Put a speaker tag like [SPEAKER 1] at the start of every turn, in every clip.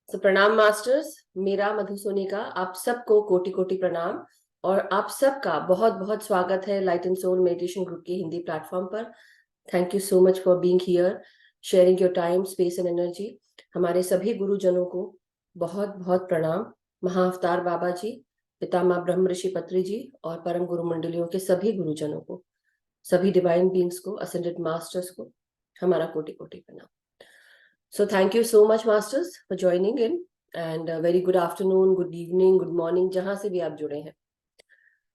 [SPEAKER 1] प्रणाम मास्टर्स। मेरा मधु सोनी का आप सबको कोटि कोटि प्रणाम और आप सबका बहुत बहुत स्वागत है light and soul meditation group के हिंदी प्लेटफॉर्म पर। Thank you so much for being here, sharing your time, space and energy. हमारे सभी गुरुजनों को बहुत बहुत प्रणाम। महाअवतार बाबा जी, पितामह ब्रह्म ऋषि पत्री जी और परम गुरु मंडलियों के सभी गुरुजनों को, सभी डिवाइन बींग्स को, असेंडेड मास्टर्स को हमारा कोटि कोटि प्रणाम। So thank you so much masters for joining in and very good afternoon, good evening, good morning जहां से भी आप जुड़े हैं।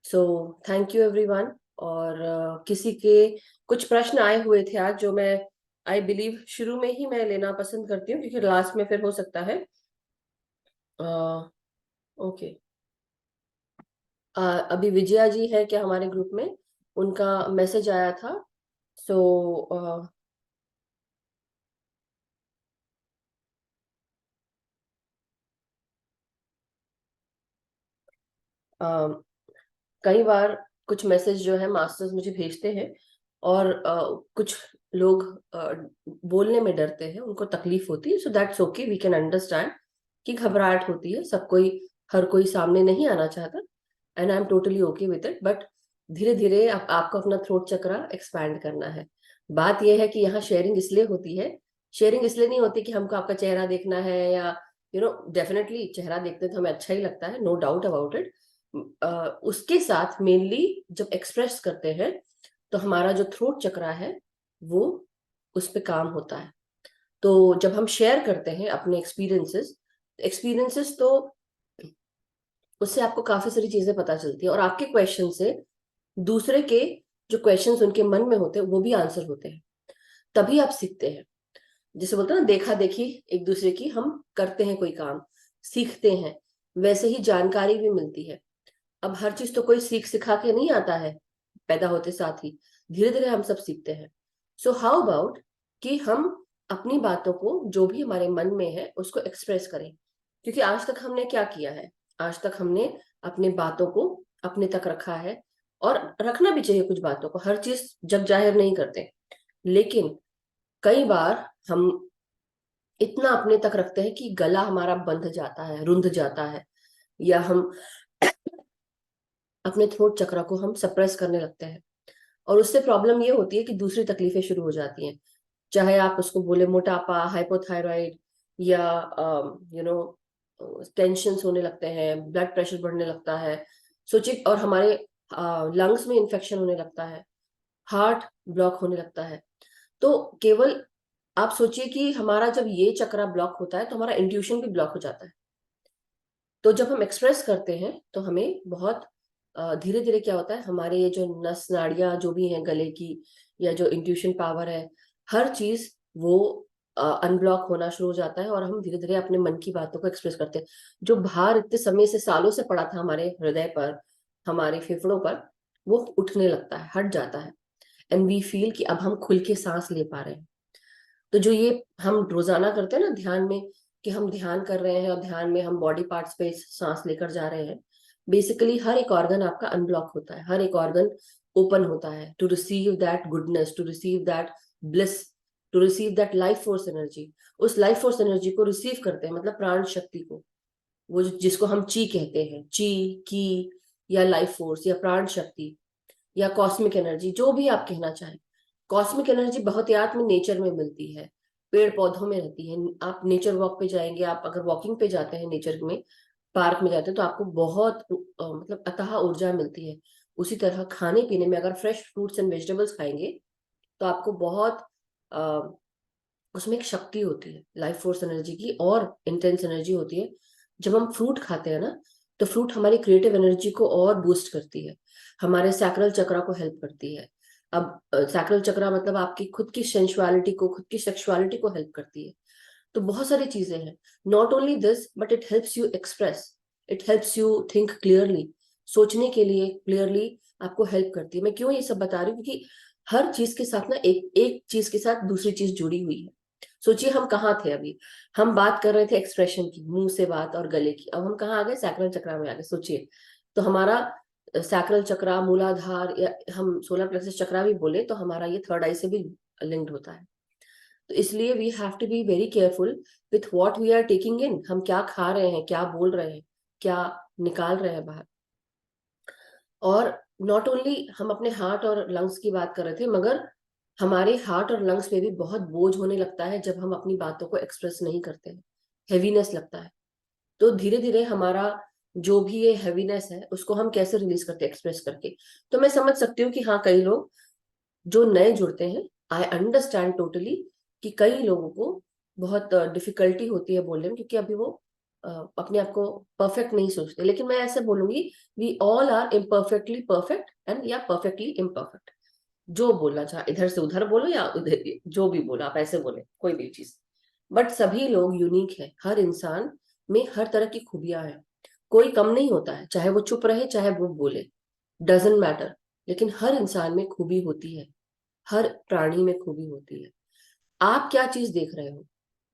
[SPEAKER 1] So thank you everyone। और किसी के कुछ प्रश्न आए हुए थे आज जो मैं आई बिलीव शुरू में ही मैं लेना पसंद करती हूँ क्योंकि लास्ट में फिर हो सकता है। ओके, अभी विजया जी है क्या हमारे ग्रुप में? उनका मैसेज आया था। सो कई बार कुछ मैसेज जो है मास्टर्स मुझे भेजते हैं और कुछ लोग बोलने में डरते हैं, उनको तकलीफ होती है। So that's okay, we can understand कि घबराहट होती है, सब कोई हर कोई सामने नहीं आना चाहता and I am totally okay with it. But धीरे धीरे आपको अपना थ्रोट चक्रा एक्सपैंड करना है। बात यह है कि यहाँ शेयरिंग इसलिए होती है, शेयरिंग इसलिए नहीं होती कि हमको आपका चेहरा देखना है या डेफिनेटली चेहरा देखते तो हमें अच्छा ही लगता है, नो डाउट अबाउट इट। उसके साथ मेनली जब एक्सप्रेस करते हैं तो हमारा जो थ्रोट चक्रा है वो उस पे काम होता है। तो जब हम शेयर करते हैं अपने एक्सपीरियंसेस एक्सपीरियंसेस तो उससे आपको काफी सारी चीजें पता चलती है और आपके क्वेश्चन से दूसरे के जो क्वेश्चंस उनके मन में होते हैं वो भी आंसर होते हैं। तभी आप सीखते हैं। जैसे बोलते हैं ना, देखा देखी एक दूसरे की हम करते हैं, कोई काम सीखते हैं, वैसे ही जानकारी भी मिलती है। अब हर चीज तो कोई सीख सिखा के नहीं आता है, पैदा होते साथ ही धीरे धीरे हम सब सीखते हैं। सो हाउ अबाउट कि हम अपनी बातों को जो भी हमारे मन में है उसको एक्सप्रेस करें। क्योंकि आज तक हमने क्या किया है, आज तक हमने अपनी बातों को अपने तक रखा है और रखना भी चाहिए। कुछ बातों को हर चीज जग जाहिर नहीं करते, लेकिन कई बार हम इतना अपने तक रखते हैं कि गला हमारा बंध जाता है, रुंध जाता है, या हम अपने थ्रोट चक्र को हम सप्रेस करने लगते हैं। और उससे प्रॉब्लम ये होती है कि दूसरी तकलीफें शुरू हो जाती हैं, चाहे आप उसको बोले मोटापा, हाइपोथायराइड, या यू नो टेंशन होने लगते हैं, ब्लड प्रेशर बढ़ने लगता है, सोचिए, और हमारे लंग्स में इन्फेक्शन होने लगता है, हार्ट ब्लॉक होने लगता है। तो केवल आप सोचिए कि हमारा जब ये चक्रा ब्लॉक होता है तो हमारा इंट्यूशन भी ब्लॉक हो जाता है। तो जब हम एक्सप्रेस करते हैं तो हमें बहुत धीरे धीरे क्या होता है, हमारे ये जो नस नाड़ियां जो भी हैं गले की, या जो इंट्यूशन पावर है, हर चीज वो अनब्लॉक होना शुरू हो जाता है और हम धीरे धीरे अपने मन की बातों को एक्सप्रेस करते हैं। जो भार इतने समय से, सालों से पड़ा था हमारे हृदय पर, हमारे फेफड़ों पर, वो उठने लगता है, हट जाता है एंड वी फील कि अब हम खुल के सांस ले पा रहे हैं। तो जो ये हम रोजाना करते हैं ना ध्यान में, कि हम ध्यान कर रहे हैं और ध्यान में हम बॉडी पार्ट्स पे सांस लेकर जा रहे हैं, बेसिकली हर एक ऑर्गन आपका अनब्लॉक होता है, हर एक ऑर्गन ओपन होता है to receive that goodness, to receive that bliss, to receive that life force energy. उस लाइफ फोर्स एनर्जी को रिसीव करते हैं, मतलब प्राण शक्ति को, वो जिसको हम ची कहते हैं, ची, की, या लाइफ फोर्स, या प्राण शक्ति, या कॉस्मिक एनर्जी, जो भी आप कहना चाहें। कॉस्मिक एनर्जी बहुत याद में नेचर में मिलती है, पेड़ पौधों में रहती है। आप नेचर वॉक पे जाएंगे, आप अगर वॉकिंग पे जाते हैं नेचर में, पार्क में जाते हैं, तो आपको बहुत मतलब अथाह ऊर्जा मिलती है। उसी तरह खाने पीने में अगर फ्रेश फ्रूट्स एंड वेजिटेबल्स खाएंगे तो आपको बहुत उसमें एक शक्ति होती है, लाइफ फोर्स एनर्जी की, और इंटेंस एनर्जी होती है। जब हम फ्रूट खाते हैं ना, तो फ्रूट हमारी क्रिएटिव एनर्जी को और बूस्ट करती है, हमारे सैक्रल चक्रा को हेल्प करती है। अब सैक्रल चक्रा मतलब आपकी खुद की सेंसुअलिटी को, खुद की सेक्सुअलिटी को हेल्प करती है। तो बहुत सारी चीजें हैं। Not only this, but it helps you express, it helps you think clearly. सोचने के लिए क्लियरली आपको हेल्प करती है। मैं क्यों ये सब बता रही हूँ, क्योंकि हर चीज के साथ ना एक एक चीज के साथ दूसरी चीज जुड़ी हुई है। सोचिए हम कहाँ थे अभी, हम बात कर रहे थे एक्सप्रेशन की, मुंह से बात और गले की, अब हम कहाँ आ गए, सैक्रल चक्रा में आ गए। सोचिए, तो हमारा सैक्रल चक्रा, मूलाधार, या हम सोलर प्लेक्सस चक्रा भी बोले तो हमारा ये थर्ड आई से भी लिंक्ड होता है। तो इसलिए we have to be very careful with what we are taking in. हम क्या खा रहे हैं, क्या बोल रहे हैं, क्या निकाल रहे हैं बाहर। और नॉट ओनली हम अपने हार्ट और लंग्स की बात कर रहे थे, मगर हमारे हार्ट और लंग्स पे भी बहुत बोझ होने लगता है जब हम अपनी बातों को एक्सप्रेस नहीं करते हैं, हेवीनेस लगता है। तो धीरे धीरे हमारा जो भी ये हैवीनेस है उसको हम कैसे रिलीज करते हैं, एक्सप्रेस करके। तो मैं समझ सकती हूँ कि हाँ, कई लोग जो नए जुड़ते हैं, आई अंडरस्टैंड टोटली कि कई लोगों को बहुत डिफिकल्टी होती है बोलने में, क्योंकि अभी वो अपने आप को परफेक्ट नहीं सोचते। लेकिन मैं ऐसे बोलूंगी, we all are imperfectly perfect and या परफेक्टली इम्परफेक्ट। जो बोलना चाहे इधर से उधर बोलो या उधर जो भी बोलो, आप ऐसे बोले कोई भी चीज, बट सभी लोग यूनिक है। हर इंसान में हर तरह की खूबियां हैं, कोई कम नहीं होता है, चाहे वो चुप रहे चाहे वो बोले, डजेंट मैटर। लेकिन हर इंसान में खूबी होती है, हर प्राणी में खूबी होती है। आप क्या चीज देख रहे हो,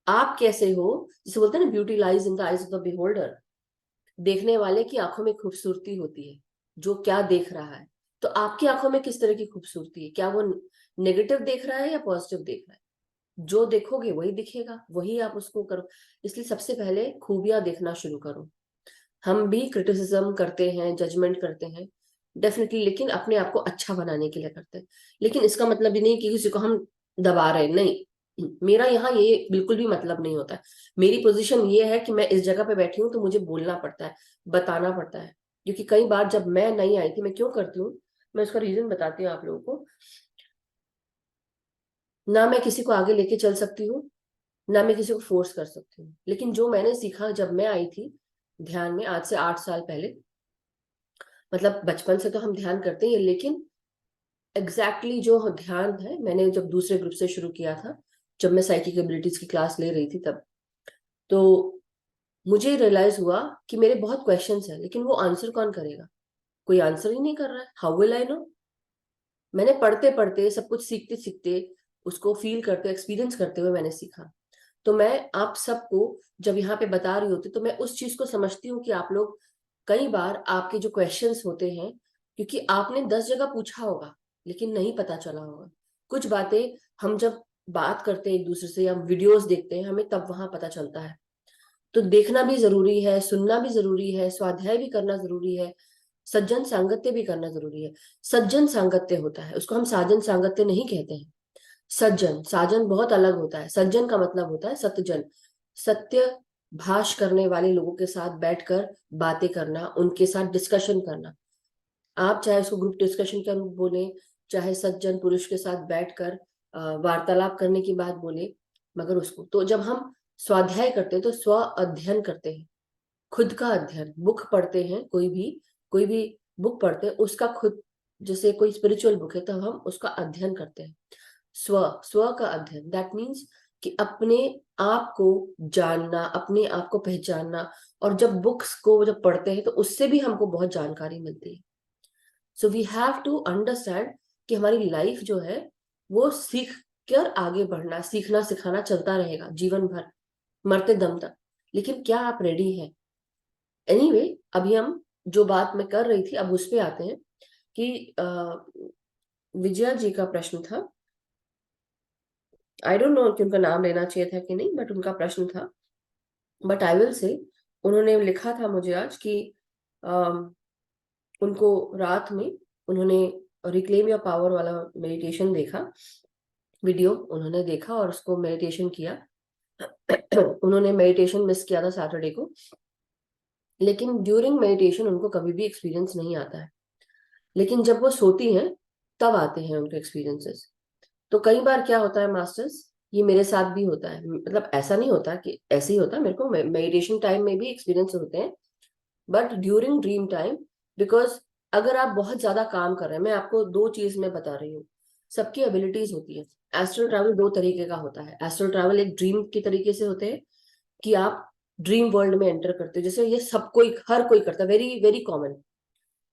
[SPEAKER 1] आप कैसे हो, जिसे बोलते हैं ना, beauty lies in the eyes of the beholder. देखने वाले की आंखों में खूबसूरती होती है, जो क्या देख रहा है। तो आपकी आंखों में किस तरह की खूबसूरती है, क्या वो नेगेटिव देख रहा है या पॉजिटिव देख रहा है? जो देखोगे वही दिखेगा, वही आप उसको करो। इसलिए सबसे पहले खूबियां देखना शुरू करो। हम भी क्रिटिसिज्म करते हैं, जजमेंट करते हैं डेफिनेटली, लेकिन अपने आप को अच्छा बनाने के लिए करते हैं। लेकिन इसका मतलब भी नहीं कि किसी को हम दबा रहे हैं, नहीं। मेरा यहाँ ये बिल्कुल भी मतलब नहीं होता है। मेरी पोजीशन ये है कि मैं इस जगह पे बैठी हूँ तो मुझे बोलना पड़ता है, बताना पड़ता है। क्योंकि कई बार जब मैं नहीं आई थी, मैं क्यों करती हूँ, मैं उसका रीजन बताती हूँ आप लोगों को। ना मैं किसी को आगे लेके चल सकती हूँ, ना मैं किसी को फोर्स कर सकती हूँ। लेकिन जो मैंने सीखा जब मैं आई थी ध्यान में, आज से 8 साल पहले, मतलब बचपन से तो हम ध्यान करते हैं, लेकिन एग्जैक्टली जो ध्यान है मैंने जब दूसरे ग्रुप से शुरू किया था, जब मैं साइकिक एबिलिटीज की क्लास ले रही थी तब, तो मुझे रियलाइज हुआ कि मेरे बहुत क्वेश्चंस हैं, लेकिन वो आंसर कौन करेगा? कोई आंसर ही नहीं कर रहा है। How will I know? मैंने पढ़ते पढ़ते, सब कुछ सीखते सीखते, उसको फील करते, एक्सपीरियंस करते हुए मैंने सीखा। तो मैं आप सबको जब यहाँ पे बता रही होती तो मैं उस चीज को समझती हूँ कि आप लोग कई बार आपके जो क्वेश्चंस होते हैं, क्योंकि आपने 10 जगह पूछा होगा लेकिन नहीं पता चला होगा। कुछ बातें हम जब बात करते हैं एक दूसरे से या वीडियोस देखते हैं, हमें तब वहां पता चलता है। तो देखना भी जरूरी है, सुनना भी जरूरी है, स्वाध्याय भी करना जरूरी है, सज्जन सांगत्य भी करना जरूरी है। सज्जन सांगत्य होता है, उसको हम साजन सांगत्य नहीं कहते हैं। सज्जन साजन बहुत अलग होता है। सज्जन का मतलब होता है सत्यजन, सत्य भाष करने वाले लोगों के साथ बैठकर बातें करना, उनके साथ डिस्कशन करना। आप चाहे उसको ग्रुप डिस्कशन का रूप बोले, चाहे सज्जन पुरुष के साथ बैठकर वार्तालाप करने की बात बोले, मगर उसको तो जब हम स्वाध्याय करते हैं तो स्व अध्ययन करते हैं, खुद का अध्ययन। बुक पढ़ते हैं, कोई भी बुक पढ़ते हैं, उसका खुद, जैसे कोई स्पिरिचुअल बुक है तो हम उसका अध्ययन करते हैं। स्व स्व का अध्ययन, दैट मीन्स कि अपने आप को जानना, अपने आप को पहचानना। और जब बुक्स को जब पढ़ते हैं तो उससे भी हमको बहुत जानकारी मिलती है। So we have to understand कि हमारी लाइफ जो है वो सीख कर आगे बढ़ना, सीखना सिखाना चलता रहेगा जीवन भर, मरते दम तक। लेकिन क्या आप रेडी हैं? एनीवे, अभी हम जो बात मैं कर रही थी अब उस पे आते हैं कि विजया जी का प्रश्न था। आई डोंट नो कि उनका नाम लेना चाहिए था कि नहीं, बट उनका प्रश्न था, बट आई विल से। उन्होंने लिखा था मुझे आज कि उनको रात में उन्होंने रिक्लेम योर पावर वाला मेडिटेशन देखा, वीडियो उन्होंने देखा और उसको मेडिटेशन किया। उन्होंने मेडिटेशन मिस किया था सैटरडे को, लेकिन ड्यूरिंग मेडिटेशन उनको कभी भी एक्सपीरियंस नहीं आता है, लेकिन जब वो सोती हैं तब आते हैं उनके एक्सपीरियंसेस। तो कई बार क्या होता है मास्टर्स, ये मेरे साथ भी होता है, मतलब ऐसा नहीं होता कि ऐसे ही होता है, मेरे को मेडिटेशन टाइम में भी एक्सपीरियंस होते हैं, but during dream time. Because अगर आप बहुत ज्यादा काम कर रहे हैं, मैं आपको दो चीज में बता रही हूँ, सबकी एबिलिटीज होती है। एस्ट्रल ट्रैवल दो तरीके का होता है। एस्ट्रल ट्रैवल एक ड्रीम की तरीके से होते हैं कि आप ड्रीम वर्ल्ड में एंटर करते हो, जैसे ये सब कोई, हर कोई करता है, वेरी वेरी कॉमन।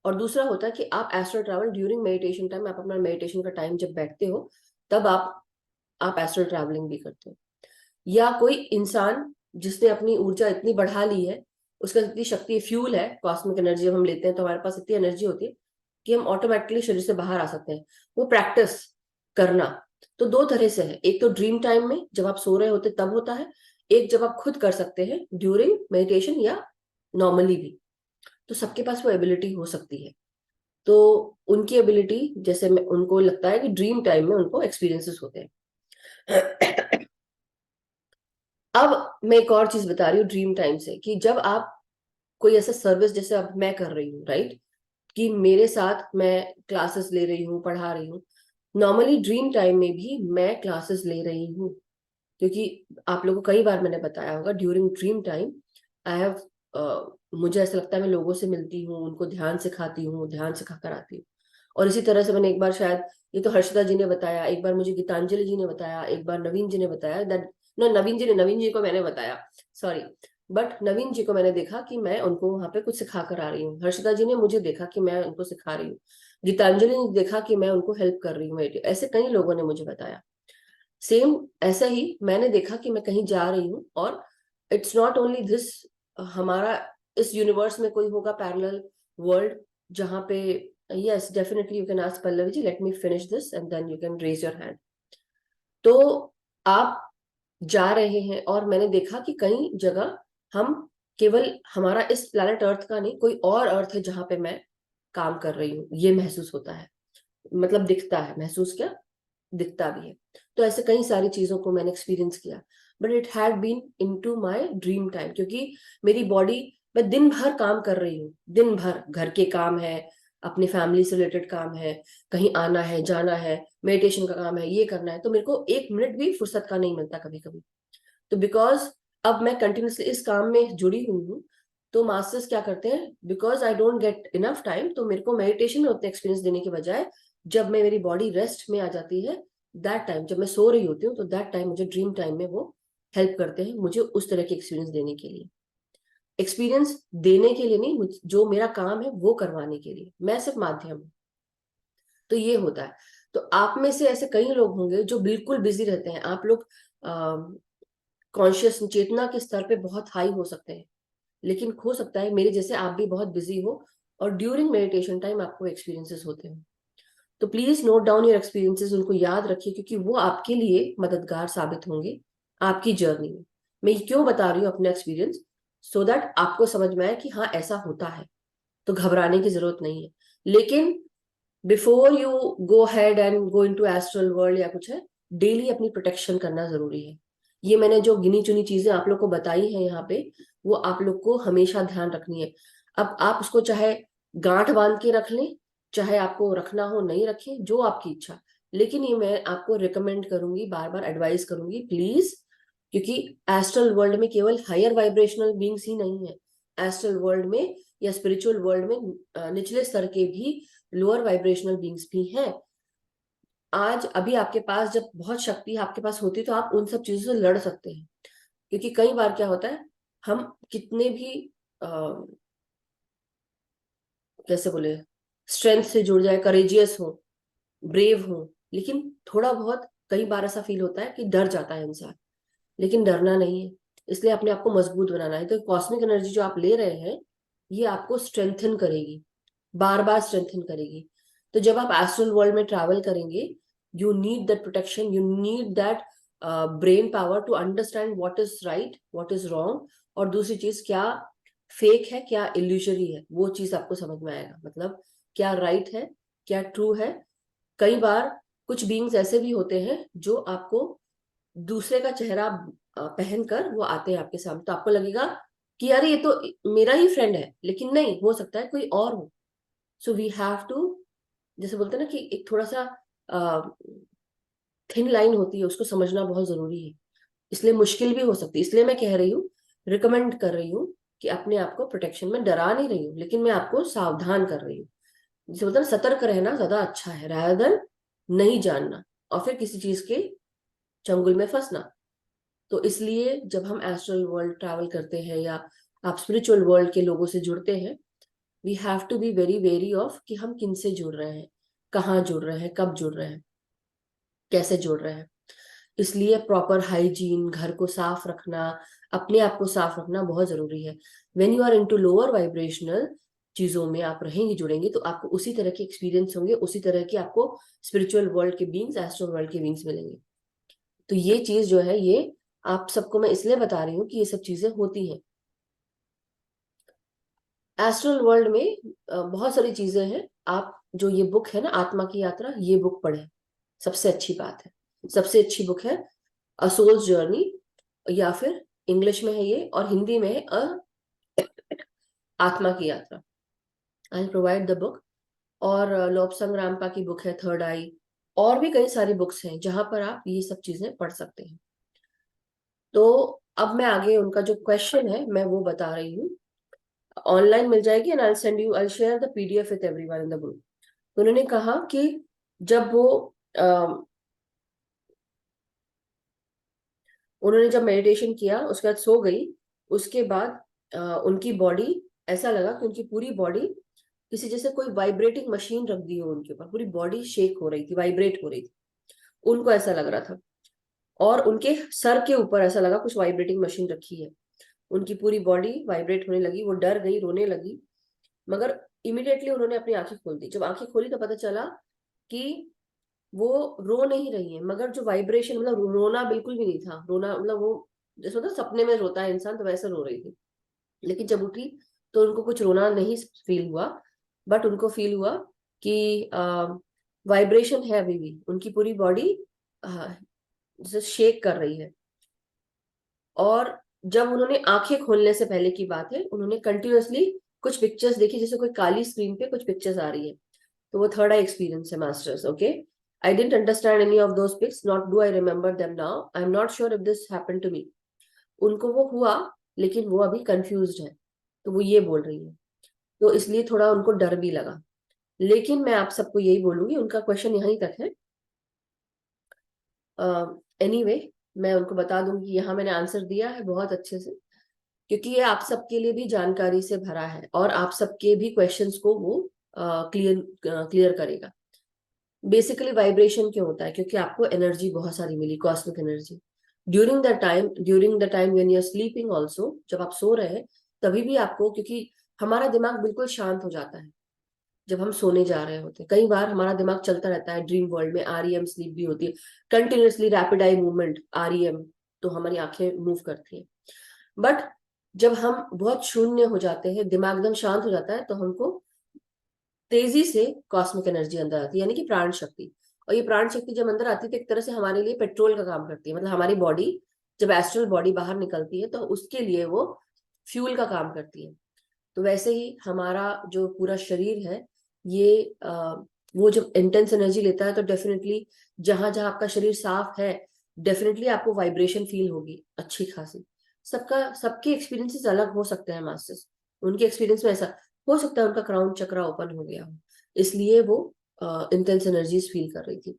[SPEAKER 1] और दूसरा होता है कि आप astral travel during meditation time, आप अपना मेडिटेशन का टाइम जब बैठते हो तब आप एस्ट्रल ट्रैवलिंग भी करते हो। या कोई इंसान जिसने अपनी ऊर्जा इतनी बढ़ा ली है, उसका इतनी शक्ति, फ्यूल है, कॉस्मिक एनर्जी जब हम लेते हैं तो हमारे पास इतनी एनर्जी होती है कि हम ऑटोमेटिकली शरीर से बाहर आ सकते हैं। वो प्रैक्टिस करना, तो दो तरह से है, एक तो ड्रीम टाइम में जब आप सो रहे होते तब होता है, एक जब आप खुद कर सकते हैं ड्यूरिंग मेडिटेशन या नॉर्मली भी। तो सबके पास वो एबिलिटी हो सकती है। तो उनकी एबिलिटी, जैसे मैं उनको लगता है कि ड्रीम टाइम में उनको एक्सपीरियंसेस होते हैं। अब मैं एक और चीज बता रही हूँ ड्रीम टाइम से, कि जब आप कोई ऐसा सर्विस, जैसे अब मैं कर रही हूँ राइट, कि मेरे साथ मैं क्लासेस ले रही हूँ, पढ़ा रही हूँ, नॉर्मली ड्रीम टाइम में भी मैं क्लासेस ले रही हूँ। क्योंकि आप लोगों को कई बार मैंने बताया होगा, during dream time I have, मुझे ऐसा लगता है मैं लोगों से मिलती हूँ, उनको ध्यान सिखाती हूँ, ध्यान सिखा कर आती हूँ। और इसी तरह से मैंने एक बार, शायद ये तो हर्षिता जी ने बताया, एक बार मुझे गीतांजलि जी ने बताया, एक बार नवीन जी ने बताया, दैट नो नवीन जी को मैंने बताया, सॉरी, बट नवीन जी को मैंने देखा कि मैं उनको वहां पे कुछ सिखा कर आ रही हूँ, हर्षिता जी ने मुझे देखा कि मैं उनको सिखा रही हूँ, गीतांजलि ने देखा कि मैं उनको हेल्प कर रही हूँ, ऐसे कई लोगों ने मुझे बताया। सेम ऐसा ही मैंने देखा कि मैं कहीं जा रही हूँ, और इट्स नॉट ओनली दिस, हमारा इस यूनिवर्स में कोई होगा पैरेलल वर्ल्ड जहाँ पे, yes definitely you can ask Pallavi ji, let me finish this and then you can raise your hand. तो आप जा रहे हैं, और मैंने देखा कि कई जगह हम, केवल हमारा इस प्लैनेट अर्थ का नहीं, कोई और अर्थ है जहां पे मैं काम कर रही हूँ, ये महसूस होता है, मतलब दिखता है, महसूस क्या, दिखता भी है। तो ऐसे कई सारी चीजों को मैंने एक्सपीरियंस किया, but it had been into my dream time, क्योंकि मेरी बॉडी, मैं दिन भर काम कर रही हूँ, दिन भर घर के काम है, अपनी फैमिली से रिलेटेड काम है, कहीं आना है जाना है, मेडिटेशन का काम है, ये करना है, तो मेरे को एक मिनट भी फुर्सत का नहीं मिलता कभी कभी। तो बिकॉज अब मैं कंटिन्यूसली इस काम में जुड़ी हुई हूँ, तो मास्टर्स क्या करते हैं, because I don't get enough time, तो मेरे को मेडिटेशन में उतने एक्सपीरियंस देने के बजाय, जब मैं, मेरी बॉडी रेस्ट में आ जाती है, दैट टाइम जब मैं सो रही होती हूँ, तो दैट टाइम मुझे ड्रीम टाइम में वो हेल्प करते हैं, मुझे उस तरह के एक्सपीरियंस देने के लिए, एक्सपीरियंस देने के लिए नहीं, जो मेरा काम है वो करवाने के लिए, मैं सिर्फ माध्यम हूँ। तो ये होता है। तो आप में से ऐसे कई लोग होंगे जो बिल्कुल बिजी रहते हैं, आप लोग कॉन्शियस चेतना के स्तर पे बहुत हाई हो सकते हैं, लेकिन हो सकता है मेरे जैसे आप भी बहुत बिजी हो, और ड्यूरिंग मेडिटेशन टाइम आपको एक्सपीरियंसेस होते हो। तो please note down your experiences, उनको याद रखिए, क्योंकि वो आपके लिए मददगार साबित होंगे आपकी जर्नी में। मैं ये क्यों बता रही हूँ अपना एक्सपीरियंस, सो दैट आपको समझ में आए कि हाँ ऐसा होता है, तो घबराने की जरूरत नहीं है। लेकिन before you go head and go into astral world या कुछ है, डेली अपनी प्रोटेक्शन करना जरूरी है। ये मैंने जो गिनी चुनी चीजें आप लोग को बताई हैं यहाँ पे, वो आप लोग को हमेशा ध्यान रखनी है। अब आप उसको चाहे गांठ बांध के रख लें, चाहे आपको रखना हो नहीं रखें, जो आपकी इच्छा, लेकिन ये मैं आपको रिकमेंड करूंगी, बार बार एडवाइस करूंगी प्लीज, क्योंकि एस्ट्रल वर्ल्ड में केवल हायर वाइब्रेशनल बींग्स ही नहीं है, एस्ट्रल वर्ल्ड में या स्पिरिचुअल वर्ल्ड में निचले स्तर के भी लोअर वाइब्रेशनल बींग्स भी हैं। आज अभी आपके पास जब बहुत शक्ति आपके पास होती है, तो आप उन सब चीजों से लड़ सकते हैं। क्योंकि कई बार क्या होता है, हम कितने भी कैसे बोले, स्ट्रेंथ से जुड़ जाए, करेजियस हो, ब्रेव हो, लेकिन थोड़ा बहुत कई बार ऐसा फील होता है कि डर जाता है इंसान, लेकिन डरना नहीं है। इसलिए अपने आप को मजबूत बनाना है। तो कॉस्मिक एनर्जी जो आप ले रहे हैं, ये आपको स्ट्रेंथन करेगी, बार बार स्ट्रेंथन करेगी। तो जब आप एस्ट्रल वर्ल्ड में ट्रैवल करेंगे, you need that protection, you need that brain power to understand what is right, what is wrong, और दूसरी चीज क्या फेक है, क्या इल्यूजरी है, वो चीज आपको समझ में आएगा, मतलब क्या राइट है, क्या ट्रू है। कई बार कुछ बीइंग्स ऐसे भी होते हैं जो आपको दूसरे का चेहरा पहनकर वो आते हैं आपके सामने, तो आपको लगेगा कि यार ये तो मेरा ही फ्रेंड है, लेकिन नहीं, हो सकता है कोई और हो। सो वी हैव टू, जैसे बोलते हैं ना कि एक थोड़ा सा थिन लाइन होती है, उसको समझना बहुत जरूरी है। इसलिए मुश्किल भी हो सकती है, इसलिए मैं कह रही हूँ, रिकमेंड कर रही हूँ कि अपने आप को प्रोटेक्शन में, डरा नहीं रही हूँ, लेकिन मैं आपको सावधान कर रही हूँ। जैसे बोलते हैं ना, सतर्क रहना ज्यादा अच्छा है rather than नहीं जानना और फिर किसी चीज के चंगुल में फंसना। तो इसलिए जब हम एस्ट्रल वर्ल्ड ट्रैवल करते हैं, या आप स्पिरिचुअल वर्ल्ड के लोगों से जुड़ते हैं, we have to be very very of कि हम किन से जुड़ रहे हैं, कहाँ जुड़ रहे हैं, कब जुड़ रहे हैं, कैसे जुड़ रहे हैं। इसलिए प्रॉपर हाइजीन, घर को साफ रखना, अपने आप को साफ रखना बहुत जरूरी है। When you are into lower vibrational, चीजों में आप रहेंगे, जुड़ेंगे, तो आपको उसी तरह के एक्सपीरियंस होंगे, उसी तरह के आपको स्पिरिचुअल वर्ल्ड के बीइंग्स, एस्ट्रल वर्ल्ड के बीइंग्स मिलेंगे। तो ये चीज जो है, ये आप सबको मैं इसलिए बता रही हूँ कि ये सब चीजें होती हैं एस्ट्रल वर्ल्ड में। बहुत सारी चीजें हैं। आप जो ये बुक है ना, आत्मा की यात्रा, ये बुक पढ़े, सबसे अच्छी बात है। सबसे अच्छी बुक है अ सोल्स जर्नी, या फिर इंग्लिश में है ये, और हिंदी में है आत्मा की यात्रा। I provide the book. और लोब्संग रामपा की बुक है थर्ड आई। और भी कई सारी बुक्स हैं जहां पर आप ये सब चीजें पढ़ सकते हैं। तो अब मैं आगे उनका जो क्वेश्चन है मैं वो बता रही हूँ। ऑनलाइन मिल जाएगी, and I share the PDF with everyone in the group. उन्होंने कहा कि जब वो उन्होंने जब मेडिटेशन किया, उसके बाद सो गई, उसके बाद उनकी बॉडी, ऐसा लगा कि उनकी पूरी बॉडी किसी जैसे कोई वाइब्रेटिंग मशीन रख दी हो उनके ऊपर, पूरी बॉडी शेक हो रही थी, वाइब्रेट हो रही थी, उनको ऐसा लग रहा था। और उनके सर के ऊपर ऐसा लगा कुछ वाइब्रेटिंग मशीन रखी है। उनकी पूरी बॉडी वाइब्रेट होने लगी, वो डर गई, रोने लगी। मगर इमिडिएटली उन्होंने अपनी आंखें खोल दी। जब आंखें खोली तो पता चला कि वो रो नहीं रही है, मगर जो वाइब्रेशन, मतलब रोना बिल्कुल भी नहीं था। रोना मतलब वो जैसे होता है सपने में रोता है इंसान, तो वैसे रो रही थी। लेकिन जब उठी तो उनको कुछ रोना नहीं फील हुआ, बट उनको फील हुआ कि वाइब्रेशन है अभी भी, उनकी पूरी बॉडी जैसे शेक कर रही है। और जब उन्होंने आंखें खोलने से पहले की बात है, उन्होंने कंटिन्यूअसली कुछ पिक्चर्स देखी, जैसे कोई काली स्क्रीन पे कुछ पिक्चर्स आ रही है। तो वो थर्ड आई एक्सपीरियंस है masters. Okay, I didn't understand any of those pics, not do I remember them now, I am not sure if this happened to me. उनको वो हुआ, लेकिन वो अभी कंफ्यूज्ड है, तो वो ये बोल रही है। तो इसलिए थोड़ा उनको डर भी लगा। लेकिन मैं आप सबको यही बोलूंगी, उनका क्वेश्चन यहीं तक है। एनीवे मैं उनको बता दूंगी, यहाँ मैंने आंसर दिया है बहुत अच्छे से, क्योंकि ये आप सबके लिए भी जानकारी से भरा है, और आप सबके भी क्वेश्चंस को वो क्लियर क्लियर करेगा। बेसिकली वाइब्रेशन क्यों होता है? क्योंकि आपको एनर्जी बहुत सारी मिली, cosmic energy, during the time when you are sleeping also. जब आप सो रहे हैं तभी भी आपको, क्योंकि हमारा दिमाग बिल्कुल शांत हो जाता है जब हम सोने जा रहे होते हैं। कई बार हमारा दिमाग चलता रहता है ड्रीम वर्ल्ड में, आरईएम स्लीप भी होती है, continuously rapid eye movement, REM, तो हमारी आंखें मूव करती हैं। बट जब हम बहुत शून्य हो जाते हैं, दिमाग एकदम शांत हो जाता है, तो हमको तेजी से कॉस्मिक एनर्जी अंदर आती है, यानी कि प्राण शक्ति। और ये प्राण शक्ति जब अंदर आती है तो एक तरह से हमारे लिए पेट्रोल का काम करती है। मतलब हमारी बॉडी, जब एस्ट्रल बॉडी बाहर निकलती है तो उसके लिए वो फ्यूल का काम करती है। तो वैसे ही हमारा जो पूरा शरीर है, ये वो जब इंटेंस एनर्जी लेता है तो डेफिनेटली जहां जहां आपका शरीर साफ है, डेफिनेटली आपको वाइब्रेशन फील होगी अच्छी खासी। सबके एक्सपीरियंसेस अलग हो सकते हैं मास्टर्स। उनके एक्सपीरियंस में ऐसा हो सकता है उनका क्राउन चक्रा ओपन हो गया हो, इसलिए वो इंटेंस एनर्जीज फील कर रही थी।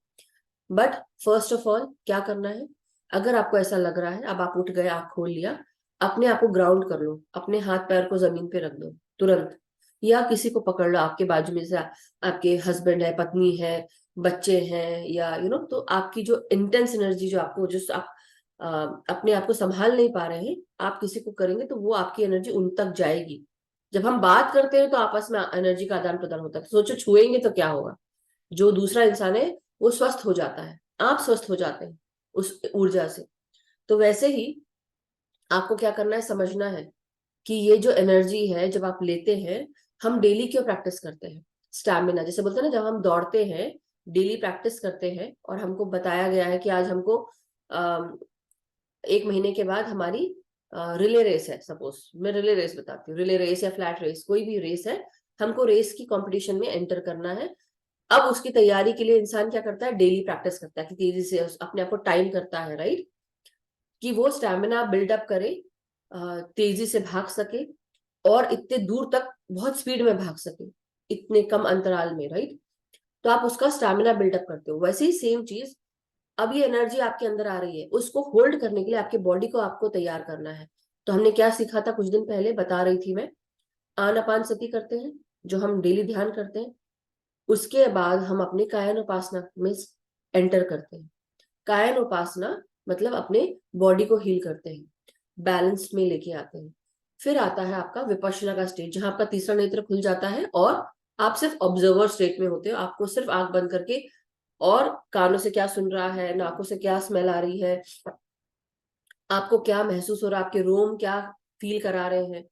[SPEAKER 1] बट फर्स्ट ऑफ ऑल क्या करना है, अगर आपको ऐसा लग रहा है, अब आप उठ गए, आंख खोल लिया, अपने आप को ग्राउंड कर लो, अपने हाथ पैर को जमीन पे रख दो तुरंत, या किसी को पकड़ लो आपके बाजू में, जैसे आपके हस्बैंड है, पत्नी है, बच्चे हैं, या तो आपकी जो इंटेंस एनर्जी, जो आपको, जो आप अपने आप को संभाल नहीं पा रहे हैं, आप किसी को करेंगे तो वो आपकी एनर्जी उन तक जाएगी। जब हम बात करते हैं तो आपस में एनर्जी का आदान प्रदान होता है, तो सोचो छुएंगे तो क्या होगा, जो दूसरा इंसान है वो स्वस्थ हो जाता है, आप स्वस्थ हो जाते हैं उस ऊर्जा से। तो वैसे ही आपको क्या करना है, समझना है कि ये जो एनर्जी है जब आप लेते हैं, हम डेली क्यों प्रैक्टिस करते हैं? स्टैमिना, जैसे बोलते हैं ना, जब हम दौड़ते हैं, डेली प्रैक्टिस करते हैं, और हमको बताया गया है कि आज हमको 1 महीने के बाद हमारी रिले रेस है, सपोज मैं रिले रेस बताती हूँ, रिले रेस या फ्लैट रेस, कोई भी रेस है, हमको रेस की कंपटीशन में एंटर करना है। अब उसकी तैयारी के लिए इंसान क्या करता है, डेली प्रैक्टिस करता है, कि तेजी से अपने आप को टाइम करता है, राइट, कि वो स्टैमिना बिल्डअप करे, तेजी से भाग सके, और इतने दूर तक बहुत स्पीड में भाग सके, इतने कम अंतराल में, राइट। तो आप उसका स्टैमिना बिल्डअप करते हो। वैसे ही सेम चीज, अब ये एनर्जी आपके अंदर आ रही है, उसको होल्ड करने के लिए आपके बॉडी को आपको तैयार करना है। तो हमने क्या सीखा था, कुछ दिन पहले बता रही थी मैं, आनापान सती करते हैं, जो हम डेली ध्यान करते हैं। उसके बाद हम अपने कायन उपासना में एंटर करते हैं। कायन उपासना मतलब अपने बॉडी को हील करते हैं, बैलेंस में लेके आते हैं। फिर आता है आपका विपश्यना का स्टेज, जहां आपका तीसरा नेत्र खुल जाता है और आप सिर्फ ऑब्जर्वर स्टेट में होते हो। आपको सिर्फ आंख बंद करके और कानों से क्या सुन रहा है, नाकों से क्या स्मेल आ रही है, आपको क्या महसूस हो रहा है, आपके रोम क्या फील करा रहे हैं,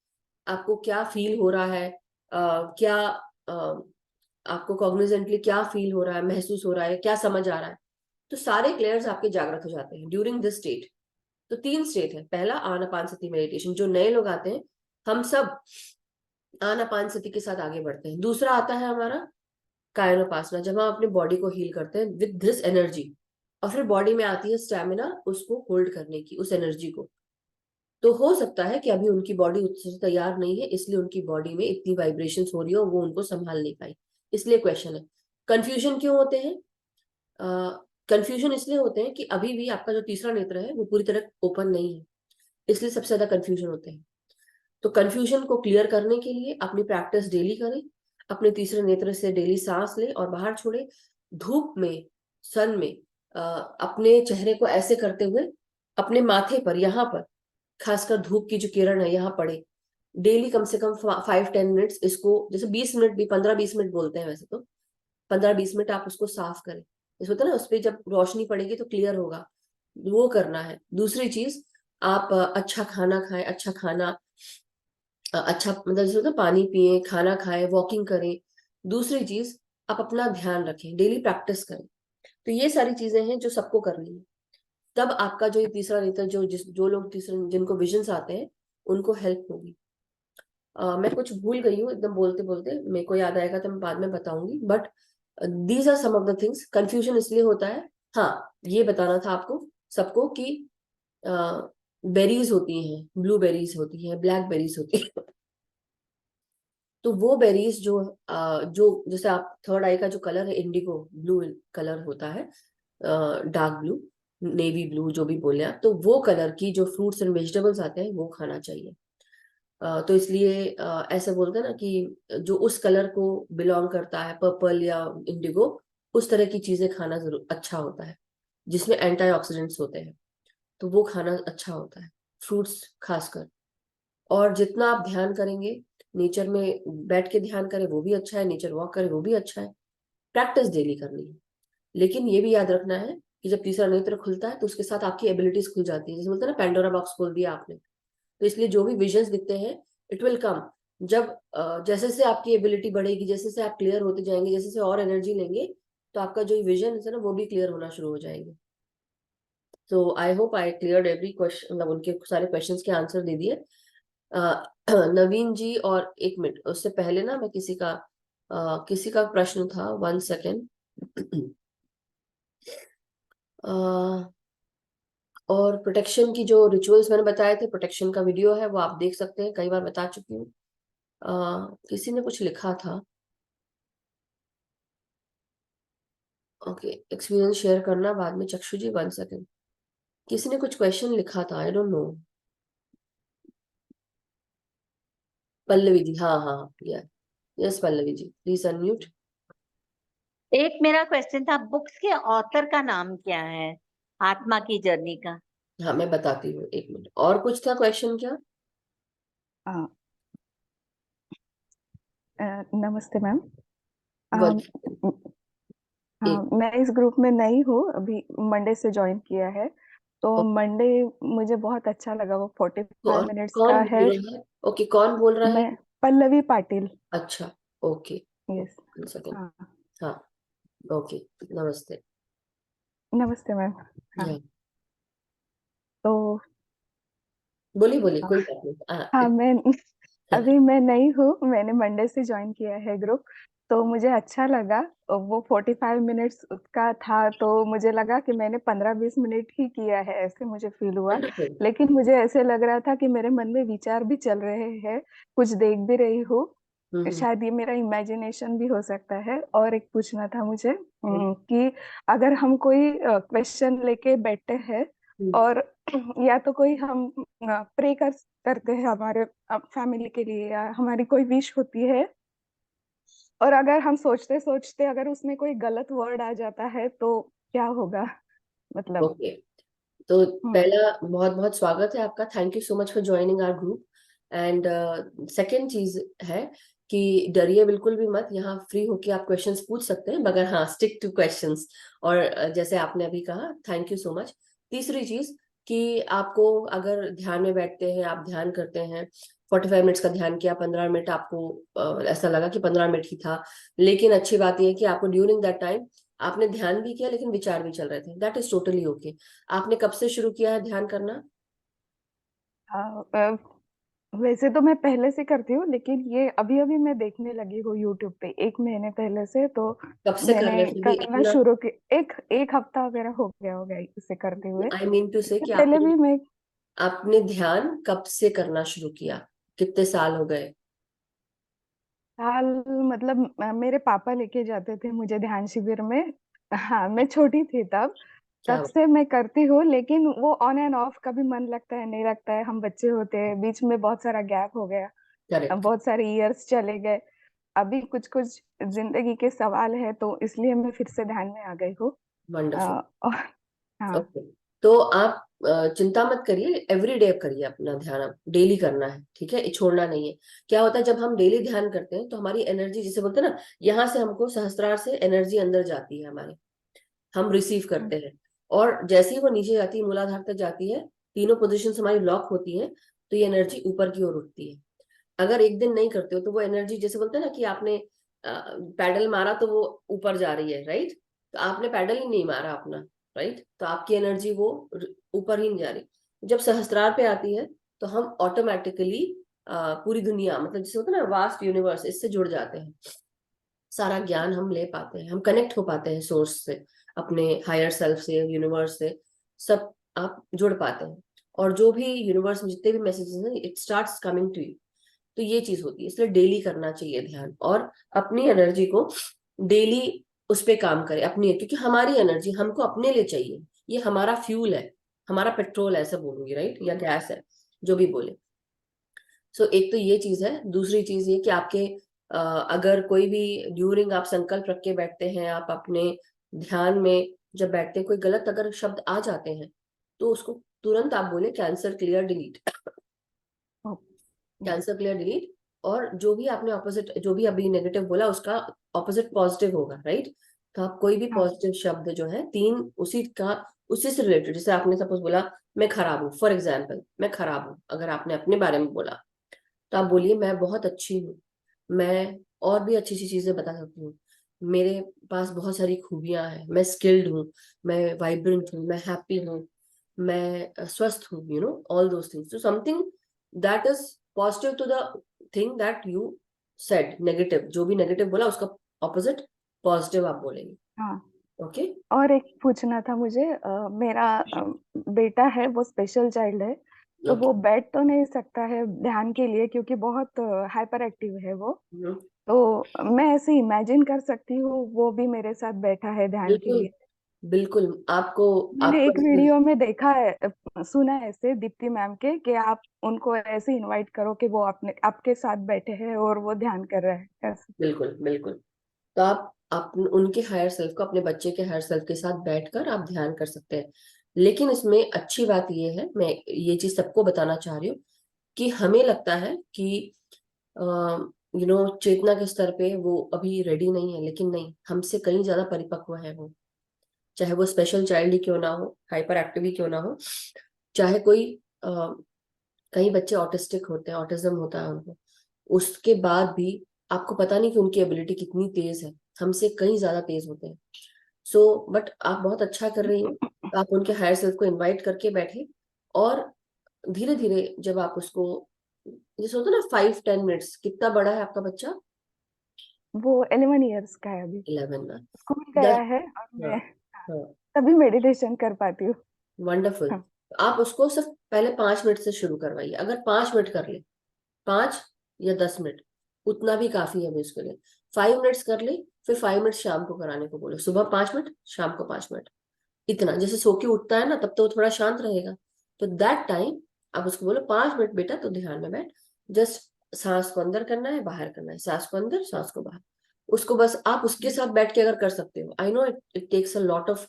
[SPEAKER 1] आपको क्या फील हो रहा है, क्या आपको कॉग्निजेंटली क्या फील हो रहा है, महसूस हो रहा है, क्या समझ आ रहा है। तो सारे क्लेयर्स आपके जागृत हो जाते हैं ड्यूरिंग दिस स्टेट। तो 3 स्टेट है। पहला आनापानसती मेडिटेशन, जो नए लोग आते हैं हम सब आनापानसती के साथ आगे बढ़ते हैं। दूसरा आता है हमारा कायनोपासना, जब हम अपने बॉडी को हील करते हैं विद दिस एनर्जी, और फिर बॉडी में आती है स्टैमिना उसको होल्ड करने की, उस एनर्जी को। तो हो सकता है कि अभी उनकी बॉडी उससे तैयार नहीं है, इसलिए उनकी बॉडी में इतनी वाइब्रेशंस हो रही है और वो उनको संभाल नहीं पाई, इसलिए क्वेश्चन है। कंफ्यूजन क्यों होते हैं? कंफ्यूजन इसलिए होते हैं कि अभी भी आपका जो तीसरा नेत्र है वो पूरी तरह ओपन नहीं है, इसलिए सबसे ज्यादा कंफ्यूजन होते हैं। तो कंफ्यूजन को क्लियर करने के लिए अपनी प्रैक्टिस डेली करें, अपने तीसरे नेत्र से डेली सांस लें और बाहर छोड़े। धूप में, सन में अपने चेहरे को ऐसे करते हुए अपने माथे पर, यहाँ पर खासकर धूप की जो किरण है यहाँ पड़े। डेली कम से कम 5-10 मिनट्स इसको, जैसे 20 मिनट भी, 15-20 मिनट बोलते हैं वैसे तो, 15-20 मिनट आप उसको साफ करें। जैसे होता है ना, उस पर जब रोशनी पड़ेगी तो क्लियर होगा, वो करना है। दूसरी चीज, आप अच्छा खाना खाएं, अच्छा खाना, अच्छा मतलब जैसे होता है पानी पिए, खाना खाएं, वॉकिंग करें। दूसरी चीज, आप अपना ध्यान रखें, डेली प्रैक्टिस करें। तो ये सारी चीजें हैं जो सबको करनी है। तब आपका जो ये तीसरा नेत्र, जो लोग तीसरे जिनको विजन्स आते हैं उनको हेल्प होगी। मैं कुछ भूल गई हूँ एकदम बोलते बोलते, मेरे को याद आएगा तो मैं बाद में बताऊंगी, but these are some of the things. Confusion इसलिए होता है, हाँ, ये बताना था आपको सबको कि बेरीज होती हैं, ब्लू बेरीज होती हैं, ब्लैक बेरीज होती है। तो वो बेरीज जो जैसे आप थर्ड आई का जो कलर है इंडिगो ब्लू कलर होता है, डार्क ब्लू, नेवी ब्लू, जो भी बोले आप, तो वो कलर की जो फ्रूट्स एंड वेजिटेबल्स आते हैं वो खाना चाहिए। तो इसलिए ऐसे बोलते हैं ना कि जो उस कलर को बिलोंग करता है, पर्पल या इंडिगो, उस तरह की चीजें खाना जरूर अच्छा होता है, जिसमें एंटीऑक्सीडेंट्स होते हैं, तो वो खाना अच्छा होता है, फ्रूट्स खासकर। और जितना आप ध्यान करेंगे, नेचर में बैठ के ध्यान करें वो भी अच्छा है, नेचर वॉक करें वो भी अच्छा है। प्रैक्टिस डेली करनी है। लेकिन ये भी याद रखना है कि जब तीसरा नेत्र खुलता है तो उसके साथ आपकी एबिलिटीज खुल जाती है, जैसे बोलते हैं ना, पेंडोरा बॉक्स खोल दिया आपने। तो इसलिए जो भी विजन्स दिखते हैं, इट विल कम। जब जैसे से आपकी एबिलिटी बढ़ेगी, जैसे से आप क्लियर होते जाएंगे, जैसे से और एनर्जी लेंगे, तो आपका जो विजन है ना वो भी क्लियर होना शुरू हो जाएंगे। तो I hope I clear every question, मतलब उनके सारे क्वेश्चंस के आंसर दे दिए। नवीन जी, और एक मिनट उससे पहले ना, मैं किसी का प्रश्न था, 1 सेकेंड। और प्रोटेक्शन की जो रिचुअल्स मैंने बताए थे, प्रोटेक्शन का वीडियो है वो आप देख सकते हैं, कई बार बता चुकी हूँ। किसी ने कुछ लिखा था, ओके, एक्सपीरियंस शेयर करना बाद में, चक्षु जी 1 सेकेंड। किसी ने कुछ क्वेश्चन लिखा था, I don't know. Pallavi ji, हाँ हाँ, yes Pallavi ji, please unmute.
[SPEAKER 2] एक मेरा क्वेश्चन था, बुक्स के ऑथर का नाम क्या है, आत्मा की जर्नी का?
[SPEAKER 1] हाँ मैं बताती हूँ, 1 मिनट। और कुछ था क्वेश्चन क्या?
[SPEAKER 3] अ, नमस्ते मैम।
[SPEAKER 1] वन एक
[SPEAKER 3] मैं इस ग्रुप में नई हूँ, अभी मंडे से ज्वाइन किया है। तो मंडे मुझे बहुत अच्छा लगा, वो 45
[SPEAKER 1] कौन
[SPEAKER 3] मिनट्स
[SPEAKER 1] कौन
[SPEAKER 3] का है।
[SPEAKER 1] बोल रहा है? ओके, कौन बोल रहा है?
[SPEAKER 3] मैं पल्लवी पाटिल।
[SPEAKER 1] अच्छा, ओके,
[SPEAKER 3] यस।
[SPEAKER 1] 1 सेकेंड।
[SPEAKER 3] हाँ,
[SPEAKER 1] हाँ, ओके, नमस्ते।
[SPEAKER 3] नमस्ते मैम। हाँ,
[SPEAKER 1] हाँ,
[SPEAKER 3] तो
[SPEAKER 1] बोलिए बोलिए,
[SPEAKER 3] अ,
[SPEAKER 1] कोई बात नहीं।
[SPEAKER 3] हाँ,
[SPEAKER 1] हाँ,
[SPEAKER 3] अभी मैं नई हूँ, मैंने मंडे से ज्वाइन किया है ग्रुप। तो मुझे अच्छा लगा। वो 45 मिनट्स का था, तो मुझे लगा कि मैंने 15-20 मिनट ही किया है, ऐसे मुझे फील हुआ।
[SPEAKER 1] वंडरफुल।
[SPEAKER 3] लेकिन मुझे ऐसे लग रहा था कि मेरे मन में विचार भी चल रहे हैं, कुछ देख भी रही हूँ।
[SPEAKER 1] हम्म
[SPEAKER 3] शायद ये मेरा इमेजिनेशन भी हो सकता है। और एक पूछना था मुझे,
[SPEAKER 1] हम्म
[SPEAKER 3] कि अगर हम कोई क्वेश्चन लेके बैठे हैं,
[SPEAKER 1] हम्म,
[SPEAKER 3] और या तो कोई हम प्रे करते हैं हमारे फैमिली के लिए, या हमारी कोई विश होती है, और अगर हम सोचते सोचते अगर उसमें कोई गलत वर्ड आ जाता है तो क्या होगा, मतलब।
[SPEAKER 1] ओके। तो
[SPEAKER 3] हम्म।
[SPEAKER 1] पहला बहुत बहुत स्वागत है आपका, thank you so much for joining our group. And second चीज है कि डरिए बिल्कुल भी मत, यहाँ फ्री होके आप क्वेश्चंस पूछ सकते हैं, मगर हाँ स्टिक टू क्वेश्चंस। और जैसे आपने अभी कहा, थैंक यू सो मच। तीसरी चीज कि आपको अगर ध्यान में बैठते हैं, आप ध्यान करते हैं, 45 मिनट्स का ध्यान किया, 15 मिनट आपको ऐसा लगा कि 15 मिनट ही था, लेकिन अच्छी बात यह है कि आपको ड्यूरिंग दैट टाइम आपने ध्यान भी किया लेकिन विचार भी चल रहे थे, दैट इज टोटली ओके। आपने कब से शुरू किया है ध्यान करना?
[SPEAKER 3] अ, वैसे तो मैं पहले से करती हूँ, लेकिन ये अभी अभी मैं देखने लगी हूँ यूट्यूब पे 1 महीने पहले से। तो
[SPEAKER 1] कब से कर
[SPEAKER 3] मैंने
[SPEAKER 1] रहे हैं फिर भी
[SPEAKER 3] करना
[SPEAKER 1] इतना?
[SPEAKER 3] शुरू किया, एक हफ्ता वगैरह हो गया होगा इसे करते हुए।
[SPEAKER 1] आई मीन टू से
[SPEAKER 3] इससे
[SPEAKER 1] कि
[SPEAKER 3] पहले
[SPEAKER 1] आपने
[SPEAKER 3] भी मैं
[SPEAKER 1] आपने ध्यान कब से करना शुरू किया, कितने साल हो गए?
[SPEAKER 3] साल, मतलब मेरे पापा लेके जाते थे मुझे ध्यान शिविर में। हाँ, मैं छोटी थी तब।
[SPEAKER 1] क्या?
[SPEAKER 3] तब से मैं करती हूँ, लेकिन वो ऑन एंड ऑफ, कभी मन लगता है नहीं लगता है, हम बच्चे होते हैं, बीच में बहुत सारा गैप हो गया। अब
[SPEAKER 1] करेक्ट।
[SPEAKER 3] बहुत सारे इयर्स चले गए। अभी कुछ कुछ जिंदगी के सवाल है, तो इसलिए मैं फिर से ध्यान में आ गई हूँ।
[SPEAKER 1] वंडरफुल।
[SPEAKER 3] और हाँ।
[SPEAKER 1] ओके। तो आप चिंता मत करिए, एवरी डे करिए अपना ध्यान, आप डेली करना है, ठीक है, ये छोड़ना नहीं है। क्या होता है जब हम डेली ध्यान करते हैं तो हमारी एनर्जी, जिसे बोलते हैं ना, यहाँ से हमको सहस्त्रार से एनर्जी अंदर जाती है हमारे, हम रिसीव
[SPEAKER 3] हम्म,
[SPEAKER 1] करते हैं। और जैसे ही वो नीचे जाती है, मूलाधार तक जाती है, तीनों पोजीशन हमारी लॉक होती है, तो ये एनर्जी ऊपर की ओर उठती है। अगर एक दिन नहीं करते हो तो वो एनर्जी, जैसे बोलते हैं ना कि आपने पैडल मारा तो वो ऊपर जा रही है, राइट? तो आपने पैडल ही नहीं मारा अपना, राइट? तो आपकी एनर्जी वो ऊपर ही नहीं जा रही। जब सहस्त्रार पे आती है तो हम ऑटोमेटिकली पूरी दुनिया, मतलब जैसे होता है ना वास्ट यूनिवर्स, इससे जुड़ जाते हैं। सारा ज्ञान हम ले पाते हैं, हम कनेक्ट हो पाते हैं सोर्स से, अपने हायर सेल्फ से, यूनिवर्स से, सब आप जुड़ पाते हैं। और जो भी यूनिवर्स में जितने भी मैसेजेस हैं, it starts coming to you. तो ये चीज होती है, इसलिए डेली करना चाहिए ध्यान, और अपनी एनर्जी को डेली उस पे काम करें अपनी, क्योंकि हमारी एनर्जी हमको अपने लिए चाहिए, ये हमारा फ्यूल है, हमारा पेट्रोल है, ऐसा बोलूंगी, राइट, या गैस है, जो भी बोले। सो एक तो ये चीज है। दूसरी चीज ये कि आपके अगर कोई भी ड्यूरिंग आप संकल्प रख के बैठते हैं, आप अपने ध्यान में जब बैठते हैं, कोई गलत अगर शब्द आ जाते हैं, तो उसको तुरंत आप बोले कैंसर क्लियर डिलीट,
[SPEAKER 3] हम्म,
[SPEAKER 1] कैंसर क्लियर डिलीट। और जो भी आपने ऑपोजिट, जो भी अभी नेगेटिव बोला, उसका ऑपोजिट पॉजिटिव होगा, राइट? तो आप कोई भी
[SPEAKER 3] हाँ।
[SPEAKER 1] पॉजिटिव शब्द जो है, तीन उसी का, उसी से रिलेटेड, जैसे आपने सपोज बोला मैं खराब हूँ, फॉर एग्जाम्पल मैं खराब हूँ, अगर आपने अपने बारे में बोला, तो आप बोलिए मैं बहुत अच्छी हूँ, मैं और भी अच्छी अच्छी चीजें बता सकती हूँ, मेरे पास बहुत सारी खूबियां हैं, मैं स्किल्ड हूँ, मैं वाइब्रेंट हूँ, मैं हैप्पी हूँ, मैं स्वस्थ हूँ, ऑल दोज थिंग्स। तो something that is positive to the thing that you said. Negative, जो भी नेगेटिव बोला उसका ऑपोजिट पॉजिटिव आप बोलेंगे।
[SPEAKER 3] हाँ,
[SPEAKER 1] ओके।
[SPEAKER 3] और एक पूछना था मुझे। मेरा बेटा है, वो स्पेशल चाइल्ड है। तो
[SPEAKER 1] ओके।
[SPEAKER 3] वो बैठ तो नहीं सकता है ध्यान के लिए, क्योंकि बहुत हाइपर एक्टिव है वो। तो मैं ऐसे इमेजिन कर सकती हूँ वो भी मेरे साथ बैठा है ध्यान के
[SPEAKER 1] बिल्कुल,
[SPEAKER 3] लिए।
[SPEAKER 1] बिल्कुल। आपको
[SPEAKER 3] मैंने
[SPEAKER 1] आपको
[SPEAKER 3] एक वीडियो में देखा है, सुना है ऐसे दीप्ति मैम के, कि आप उनको ऐसे इनवाइट करो कि वो अपने आपके साथ बैठे हैं और वो ध्यान कर रहे हैं ऐसे।
[SPEAKER 1] बिल्कुल, बिल्कुल। तो आप उनके हायर सेल्फ को, अपने बच्चे के हायर सेल्फ के साथ बैठकर आप ध्यान कर सकते हैं। लेकिन इसमें अच्छी बात ये है, मैं ये चीज सबको बताना चाह रही हूँ, कि हमें लगता है कि चेतना के स्तर पे वो अभी रेडी नहीं है, लेकिन नहीं, हमसे कहीं ज्यादा परिपक्व है वो। चाहे वो स्पेशल चाइल्ड ही क्यों ना हो, हाइपर एक्टिव ही क्यों ना हो, चाहे कोई कई बच्चे ऑटिस्टिक होते हैं, ऑटिज्म होता है उनको, उसके बाद भी आपको पता नहीं कि उनकी एबिलिटी कितनी तेज है, हमसे कहीं ज्यादा तेज होते हैं। सो बट आप बहुत अच्छा कर रही हैं। तो आप उनके हायर सेल्फ को इनवाइट करके बैठे, और धीरे धीरे जब आप उसको, जैसे होता है ना 5-10 मिनट्स, कितना बड़ा है आपका बच्चा?
[SPEAKER 3] वो 11 इयर्स का है अभी।
[SPEAKER 1] 11 ना?
[SPEAKER 3] स्कूल गया
[SPEAKER 1] 10।
[SPEAKER 3] है, और
[SPEAKER 1] हाँ,
[SPEAKER 3] मैं
[SPEAKER 1] हाँ।
[SPEAKER 3] तभी मेडिटेशन कर पाती हूँ।
[SPEAKER 1] वंडरफुल।
[SPEAKER 3] हाँ।
[SPEAKER 1] आप उसको सिर्फ पहले 5 मिनट से शुरू करवाइए, अगर 5 मिनट कर ले, 5 या 10 मिनट, उतना भी काफी है अभी उसके लिए। 5 मिनट्स कर ले, फिर 5 मिनट शाम को कराने को बोलो, सुबह 5 मिनट, शाम को 5 मिनट। इतना, जैसे सो के उठता है ना, तब तो वो थोड़ा शांत रहेगा, तो दैट टाइम आप उसको बोलो 5 मिनट बेटा, तो ध्यान में बैठ, जस्ट सांस को अंदर करना है, बाहर करना है, सांस को अंदर, सांस को बाहर। उसको बस आप उसके साथ बैठ के अगर कर सकते हो, I know it takes a lot of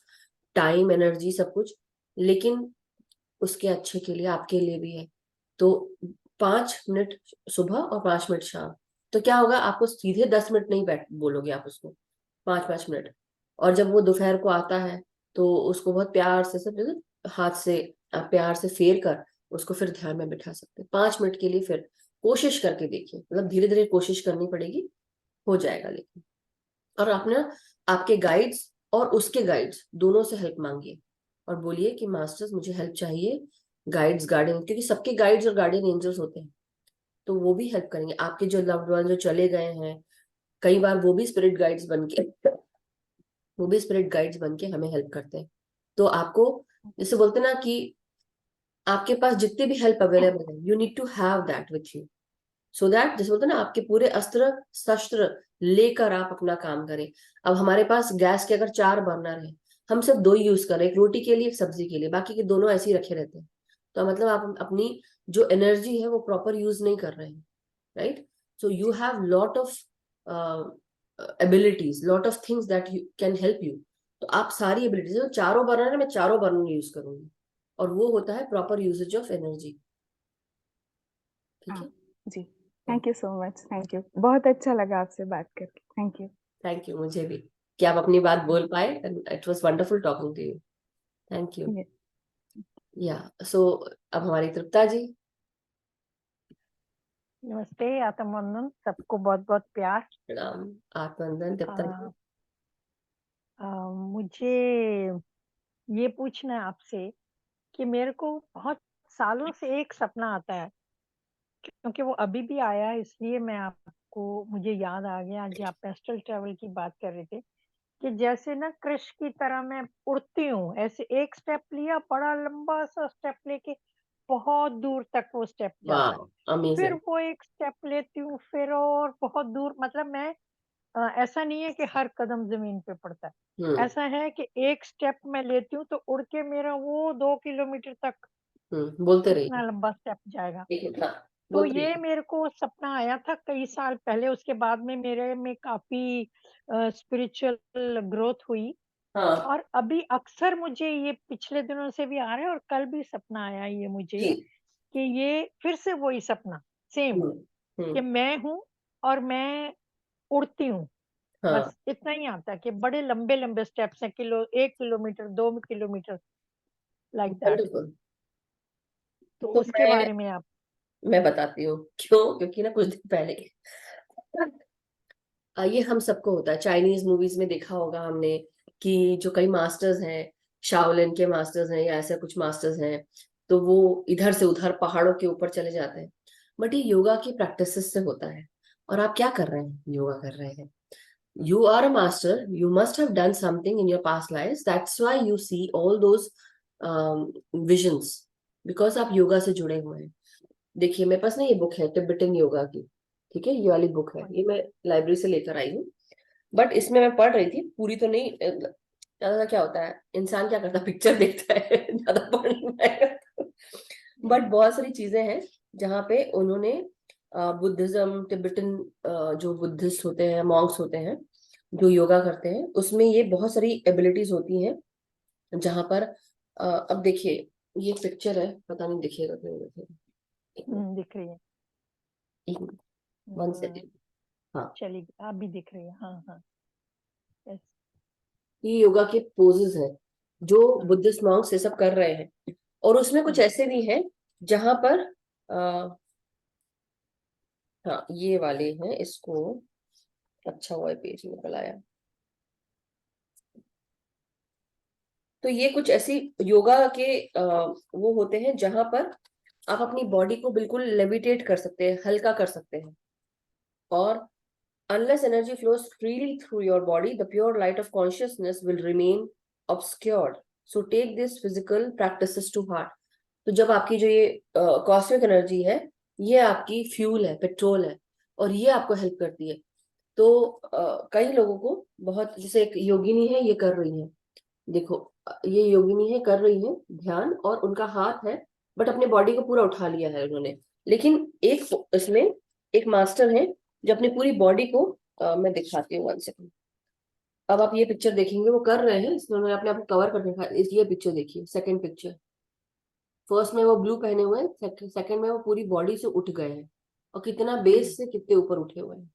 [SPEAKER 1] time, energy, सब कुछ, लेकिन उसके अच्छे के लिए, आपके लिए भी है। तो 5 मिनट सुबह और 5 मिनट शाम। तो क्या होगा, आपको सीधे 10 मिनट नहीं बैठ बोलोगे आप उसको, 5-5 मिनट। और जब वो दोपहर को आता है तो उसको बहुत प्यार से सब जैसे हाथ से आप प्यार से फेर कर उसको फिर ध्यान में बिठा सकते हैं 5 मिनट के लिए। फिर कोशिश करके देखिए, मतलब धीरे धीरे कोशिश करनी पड़ेगी, हो जाएगा। लेकिन और आप ना आपके गाइड्स और उसके गाइड्स दोनों से हेल्प मांगिए और बोलिए कि मास्टर्स मुझे हेल्प चाहिए, गाइड्स गार्डियन, क्योंकि सबके गाइड्स और गार्डियन एंजल्स होते हैं, तो वो भी हेल्प करेंगे। आपके जो लव्ड वन जो चले गए हैं, कई बार वो भी स्पिरिट गाइड्स बन के हमें हेल्प करते हैं। तो आपको जैसे बोलते हैं ना कि आपके पास जितने भी हेल्प अवेलेबल है, you need to have that with you, so that जैसे बोलते हैं ना आपके पूरे अस्त्र शस्त्र लेकर आप अपना काम करें। अब हमारे पास गैस के अगर 4 बर्नर है, हम सिर्फ 2 ही यूज कर रहे हैं, एक रोटी के लिए एक सब्जी के लिए, बाकी के दोनों ऐसे ही रखे रहते हैं। तो मतलब आप अपनी जो एनर्जी है वो प्रॉपर यूज नहीं कर रहे हैं, right? So you have lot of abilities, lot of things that you can help you. तो आप सारी एबिलिटीज, तो 4 बर्नर है, मैं 4 बर्नर यूज करूंगी, और वो होता है प्रॉपर यूजेज ऑफ एनर्जी। ठीक
[SPEAKER 3] हाँ
[SPEAKER 1] है,
[SPEAKER 3] जी, thank you so much, thank you, बहुत अच्छा लगा आपसे बात करके, थैंक यू।
[SPEAKER 1] थैंक यू मुझे भी कि आप अपनी बात बोल पाए, and it was wonderful talking to you. Thank you.
[SPEAKER 3] Yes.
[SPEAKER 1] Yeah सो अब हमारी तृप्ता जी।
[SPEAKER 4] नमस्ते, आत्म वंदन, सबको बहुत बहुत प्यार।
[SPEAKER 1] प्रणाम, आत्मवंदन तृप्ता जी।
[SPEAKER 4] मुझे ये पूछना है आपसे कि मेरे को बहुत सालों से एक सपना आता है, क्योंकि वो अभी भी आया है, इसलिए मैं आपको मुझे याद आ गया। आज आप एस्ट्रल ट्रैवल की बात कर रहे थे कि जैसे ना कृष्ण की तरह मैं उड़ती हूँ, ऐसे एक स्टेप लिया, बड़ा लंबा सा स्टेप लेके बहुत दूर तक वो स्टेप जाता है,
[SPEAKER 1] वाह,
[SPEAKER 4] फिर
[SPEAKER 1] अमेजिंग।
[SPEAKER 4] वो एक स्टेप लेती हूँ, फिर और बहुत दूर। मतलब मैं ऐसा नहीं है कि हर कदम जमीन पे पड़ता है, ऐसा है कि एक स्टेप मैं लेती हूँ तो उड़ के मेरा वो 2 किलोमीटर तक
[SPEAKER 1] बोलते
[SPEAKER 4] इतना
[SPEAKER 1] रहिए।
[SPEAKER 4] लंबा स्टेप जाएगा।
[SPEAKER 1] ठीक है, हाँ,
[SPEAKER 4] तो
[SPEAKER 1] बोलते
[SPEAKER 4] ये
[SPEAKER 1] रहिए।
[SPEAKER 4] मेरे को सपना आया था कई साल पहले, उसके बाद में मेरे में काफी स्पिरिचुअल ग्रोथ हुई,
[SPEAKER 1] हाँ
[SPEAKER 4] और अभी अक्सर मुझे ये पिछले दिनों से भी आ रहा है, और कल भी सपना आया ये मुझे
[SPEAKER 1] जी।
[SPEAKER 4] कि ये फिर से वही सपना सेम,
[SPEAKER 1] हम्म
[SPEAKER 4] कि
[SPEAKER 1] हम्म
[SPEAKER 4] मैं हूँ और मैं उड़ती हूँ।
[SPEAKER 1] हाँ,
[SPEAKER 4] बस इतना ही आता है कि बड़े लंबे लंबे स्टेप्स हैं, 1 kilometre 2 kilometre, like that.
[SPEAKER 1] Wonderful.
[SPEAKER 4] तो
[SPEAKER 1] तो
[SPEAKER 4] उसके बारे में आप।
[SPEAKER 1] मैं बताती हूँ क्यों, क्योंकि ना कुछ दिन पहले ये हम सबको होता है, चाइनीज मूवीज में देखा होगा हमने कि जो कई मास्टर्स हैं, शाओलिन के मास्टर्स हैं या ऐसे कुछ मास्टर्स हैं, तो वो इधर से उधर पहाड़ों के ऊपर चले जाते हैं। बट ये योगा की प्रैक्टिसेस से होता है। और आप क्या कर रहे हैं, योगा कर रहे हैं। You are a master, you must have done something in your past lives, that's why you see all those visions, because आप योगा से जुड़े हुए हैं। देखिए मेरे पास ना ये बुक है तिब्बतन योगा की, ठीक है, ये वाली बुक है, ये मैं लाइब्रेरी से लेकर आई हूँ। बट इसमें मैं पढ़ रही थी, पूरी तो नहीं। ज्यादा क्या होता है, इंसान क्या करता है, पिक्चर देखता है ज्यादा पढ़ नहीं पाएगा। बट बहुत सारी चीजें हैं जहाँ पे उन्होंने बुद्धिज्म, तिब्बतन जो बुद्धिस्ट होते हैं, मॉन्क्स होते हैं जो योगा करते हैं, उसमें ये बहुत सारी एबिलिटीज होती हैं जहाँ पर अब देखिए ये पिक्चर है, पता नहीं दिखेगा कि नहीं दिखेगा।
[SPEAKER 4] दिख रही है।
[SPEAKER 1] One second. हाँ,
[SPEAKER 4] चलिए, आप भी दिख रही है। हाँ हाँ, yes,
[SPEAKER 1] ये योगा के पोजेस हैं जो
[SPEAKER 4] हाँ,
[SPEAKER 1] बुद्धिस्ट मॉन्क्स ये सब कर रहे हैं। और उसमें कुछ ऐसे भी हैं जहां पर हाँ ये वाले हैं, इसको अच्छा हुआ पेज निकल आया। तो ये कुछ ऐसी योगा के वो होते हैं जहां पर आप अपनी बॉडी को बिल्कुल लेविटेट कर सकते हैं, हल्का कर सकते हैं। और unless energy flows freely through your body, the pure light of consciousness will remain obscured. So take this physical practices to heart. तो जब आपकी जो ये कॉस्मिक एनर्जी है, ये आपकी फ्यूल है, पेट्रोल है, और ये आपको हेल्प करती है। तो कई लोगों को बहुत, जैसे एक योगिनी है, ये कर रही है, देखो ये योगिनी है, कर रही है ध्यान, और उनका हाथ है, बट अपने बॉडी को पूरा उठा लिया है उन्होंने। लेकिन एक इसमें एक मास्टर है जो अपनी पूरी बॉडी को मैं दिखाती हूँ, 1 सेकंड। अब आप ये पिक्चर देखेंगे, वो कर रहे हैं, इसमें उन्होंने अपने आप को कवर कर रखा है। ये पिक्चर देखिए, सेकंड पिक्चर। फर्स्ट में वो ब्लू पहने हुए हैं, सेकंड में वो पूरी बॉडी से उठ गए हैं, और कितना बेस से कितने ऊपर उठे हुए हैं।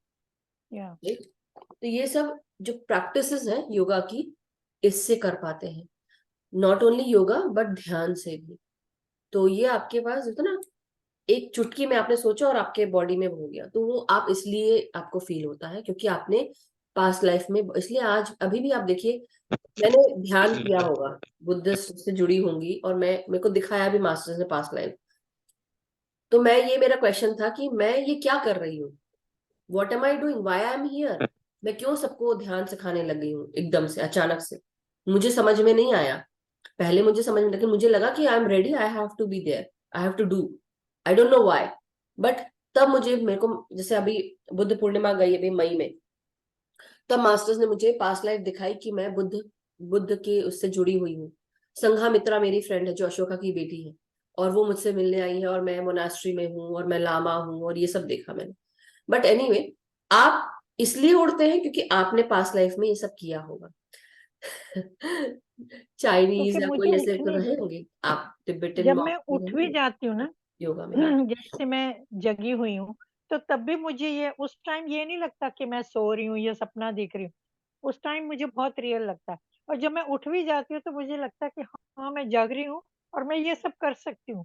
[SPEAKER 4] या
[SPEAKER 1] right? तो ये सब जो प्रैक्टिसेस हैं योगा की, इससे कर पाते हैं, नॉट ओनली योगा बट ध्यान से भी। तो ये आपके पास होता ना, एक चुटकी में आपने सोचा और आपके बॉडी में हो गया, तो वो आप इसलिए आपको फील होता है क्योंकि आपने पास्ट लाइफ में, इसलिए आज अभी भी आप देखिए, मैंने ध्यान किया होगा, बुद्धिस्ट से जुड़ी होंगी, और मेरे को दिखाया भी मास्टर्स ने पास्ट लाइफ, तो मैं, ये मेरा क्वेश्चन था कि मैं ये क्या कर रही हूँ, what am I doing, why I am here, मैं क्यों सबको ध्यान सिखाने लगी हूँ एकदम से, अचानक से। मुझे समझ में नहीं आया, पहले मुझे समझ में, लेकिन मुझे लगा कि I am ready, I have to be there, I have to do, I don't know why, but तब मेरे को, जैसे अभी बुद्ध पूर्णिमा गई अभी मई में, तब मास्टर्स ने मुझे पास्ट लाइफ दिखाई कि मैं बुद्ध के उससे जुड़ी हुई हूँ। संघामित्रा मेरी फ्रेंड है जो अशोका की बेटी है, और वो मुझसे मिलने आई है, और मैं मोनास्ट्री में हूँ, और मैं लामा हूँ, और ये सब देखा मैंने। बट एनीवे, आप इसलिए उड़ते हैं क्योंकि आपने पास्ट लाइफ में ये सब किया होगा। चाइनीज
[SPEAKER 4] क्योंकि
[SPEAKER 1] या
[SPEAKER 4] मुझे
[SPEAKER 1] कोई ऐसे तो
[SPEAKER 4] इतनी,
[SPEAKER 1] रहे होंगे, आप तिब्बतन
[SPEAKER 4] जब मैं उठ भी
[SPEAKER 1] मॉन्क
[SPEAKER 4] जाती हूँ ना,
[SPEAKER 1] योगा में। हाँ
[SPEAKER 4] जैसे मैं जगी हुई हूँ, तो तब भी मुझे ये उस टाइम ये नहीं लगता कि मैं सो रही हूँ या सपना देख रही हूँ। उस टाइम मुझे बहुत रियल लगता है, और जब मैं उठ भी जाती हूँ तो मुझे लगता है कि हाँ मैं जग रही हूँ और मैं ये सब कर सकती हूँ।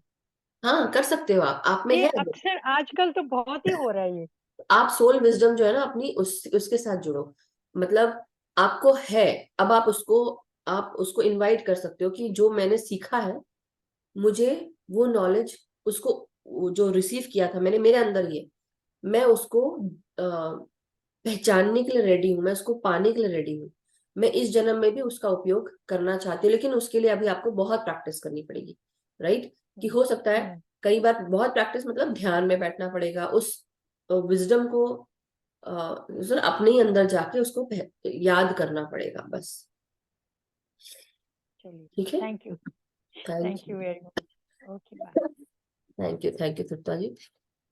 [SPEAKER 1] हाँ, कर सकते हो आप में
[SPEAKER 4] ये
[SPEAKER 1] है वो।
[SPEAKER 4] अक्सर आजकल तो बहुत ही हो रहा है ये।
[SPEAKER 1] आप सोल विजडम जो है ना अपनी, उसके साथ जुड़ो, मतलब आपको है, अब आप उसको इनवाइट कर सकते हो कि जो मैंने सीखा है, मुझे वो नॉलेज, उसको जो रिसीव किया था मैंने मेरे अंदर, ये मैं उसको पहचानने के लिए रेडी हूँ, मैं उसको पाने के लिए रेडी हूँ, मैं इस जन्म में भी उसका उपयोग करना चाहती हूँ, लेकिन उसके लिए अभी आपको बहुत प्रैक्टिस करनी पड़ेगी, राइट? कि हो सकता है
[SPEAKER 4] हम्म,
[SPEAKER 1] कई बार बहुत प्रैक्टिस, मतलब ध्यान में बैठना पड़ेगा, उस विजडम को अपने ही अंदर जाके उसको याद करना पड़ेगा, बस।
[SPEAKER 4] चलिए,
[SPEAKER 1] ठीक है,
[SPEAKER 4] thank you,
[SPEAKER 1] thank
[SPEAKER 4] thank
[SPEAKER 1] you,
[SPEAKER 4] you very much. Okay, bye.
[SPEAKER 1] Thank you Tripta ji,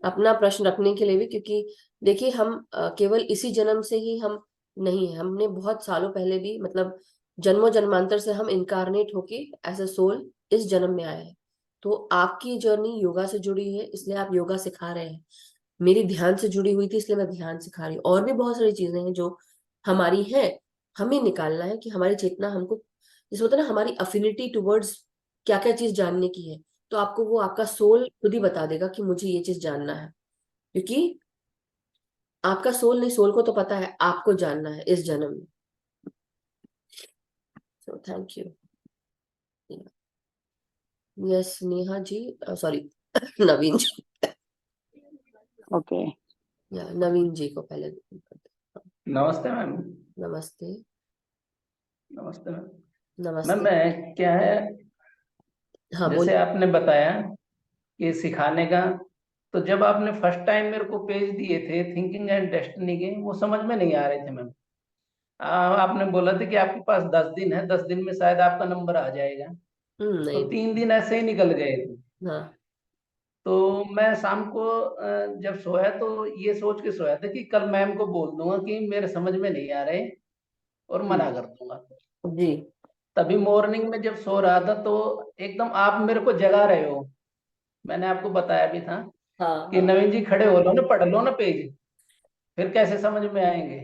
[SPEAKER 1] अपना प्रश्न रखने के लिए भी, क्योंकि देखिए हम केवल इसी जन्म से ही हम नहीं है, हमने बहुत सालों पहले भी, मतलब जन्मों जन्मांतर से हम इनकारनेट होके एज अ सोल इस जन्म में आए हैं। तो आपकी जर्नी योगा से जुड़ी है, इसलिए आप योगा सिखा रहे हैं, मेरी ध्यान से जुड़ी हुई थी इसलिए मैं ध्यान सिखा रही हूँ, और भी बहुत सारी चीजें हैं जो हमारी हैं, हमें निकालना है कि हमारी चेतना हमको, जैसे होता है ना, हमारी अफिनिटी टुवर्ड्स क्या क्या चीज जानने की है, तो आपको वो आपका सोल खुद ही बता देगा कि मुझे ये चीज जानना है, क्योंकि आपका सोल नहीं, सोल को तो पता है, आपको जानना है इस जन्म में। So thank you. Yes Neha ji, sorry Naveen ji,
[SPEAKER 2] okay.
[SPEAKER 1] Yeah Naveen जी को पहले।
[SPEAKER 5] नमस्ते मैम।
[SPEAKER 1] नमस्ते।
[SPEAKER 5] नमस्ते मैम। मैम
[SPEAKER 1] नमस्ते।
[SPEAKER 5] मैं क्या है,
[SPEAKER 1] हाँ
[SPEAKER 5] जैसे
[SPEAKER 1] बोलिए।
[SPEAKER 5] आपने बताया कि सिखाने का, तो जब आपने फर्स्ट टाइम मेरे को पेज दिए थे थिंकिंग एंड डेस्टिनी के, वो समझ में नहीं आ रहे थे मैम। आपने बोला था कि आपके पास 10 दिन है, 10 दिन में शायद आपका नंबर आ जाएगा, तो
[SPEAKER 1] नहीं।
[SPEAKER 5] 3 दिन ऐसे ही निकल गए थे।
[SPEAKER 1] हाँ।
[SPEAKER 5] तो मैं शाम को जब सोया तो ये सोच के सोया था कि कल मैम को बोल दूंगा कि मेरे समझ में नहीं आ रहे, और मना कर दूंगा।
[SPEAKER 1] जी।
[SPEAKER 5] तभी मॉर्निंग में जब सो रहा था तो एकदम आप मेरे को जगा रहे हो। मैंने आपको बताया भी था
[SPEAKER 1] हाँ
[SPEAKER 5] कि
[SPEAKER 1] हाँ।
[SPEAKER 5] नवीन जी खड़े हो लो ना, पढ़ लो ना पेज, फिर कैसे समझ में आएंगे।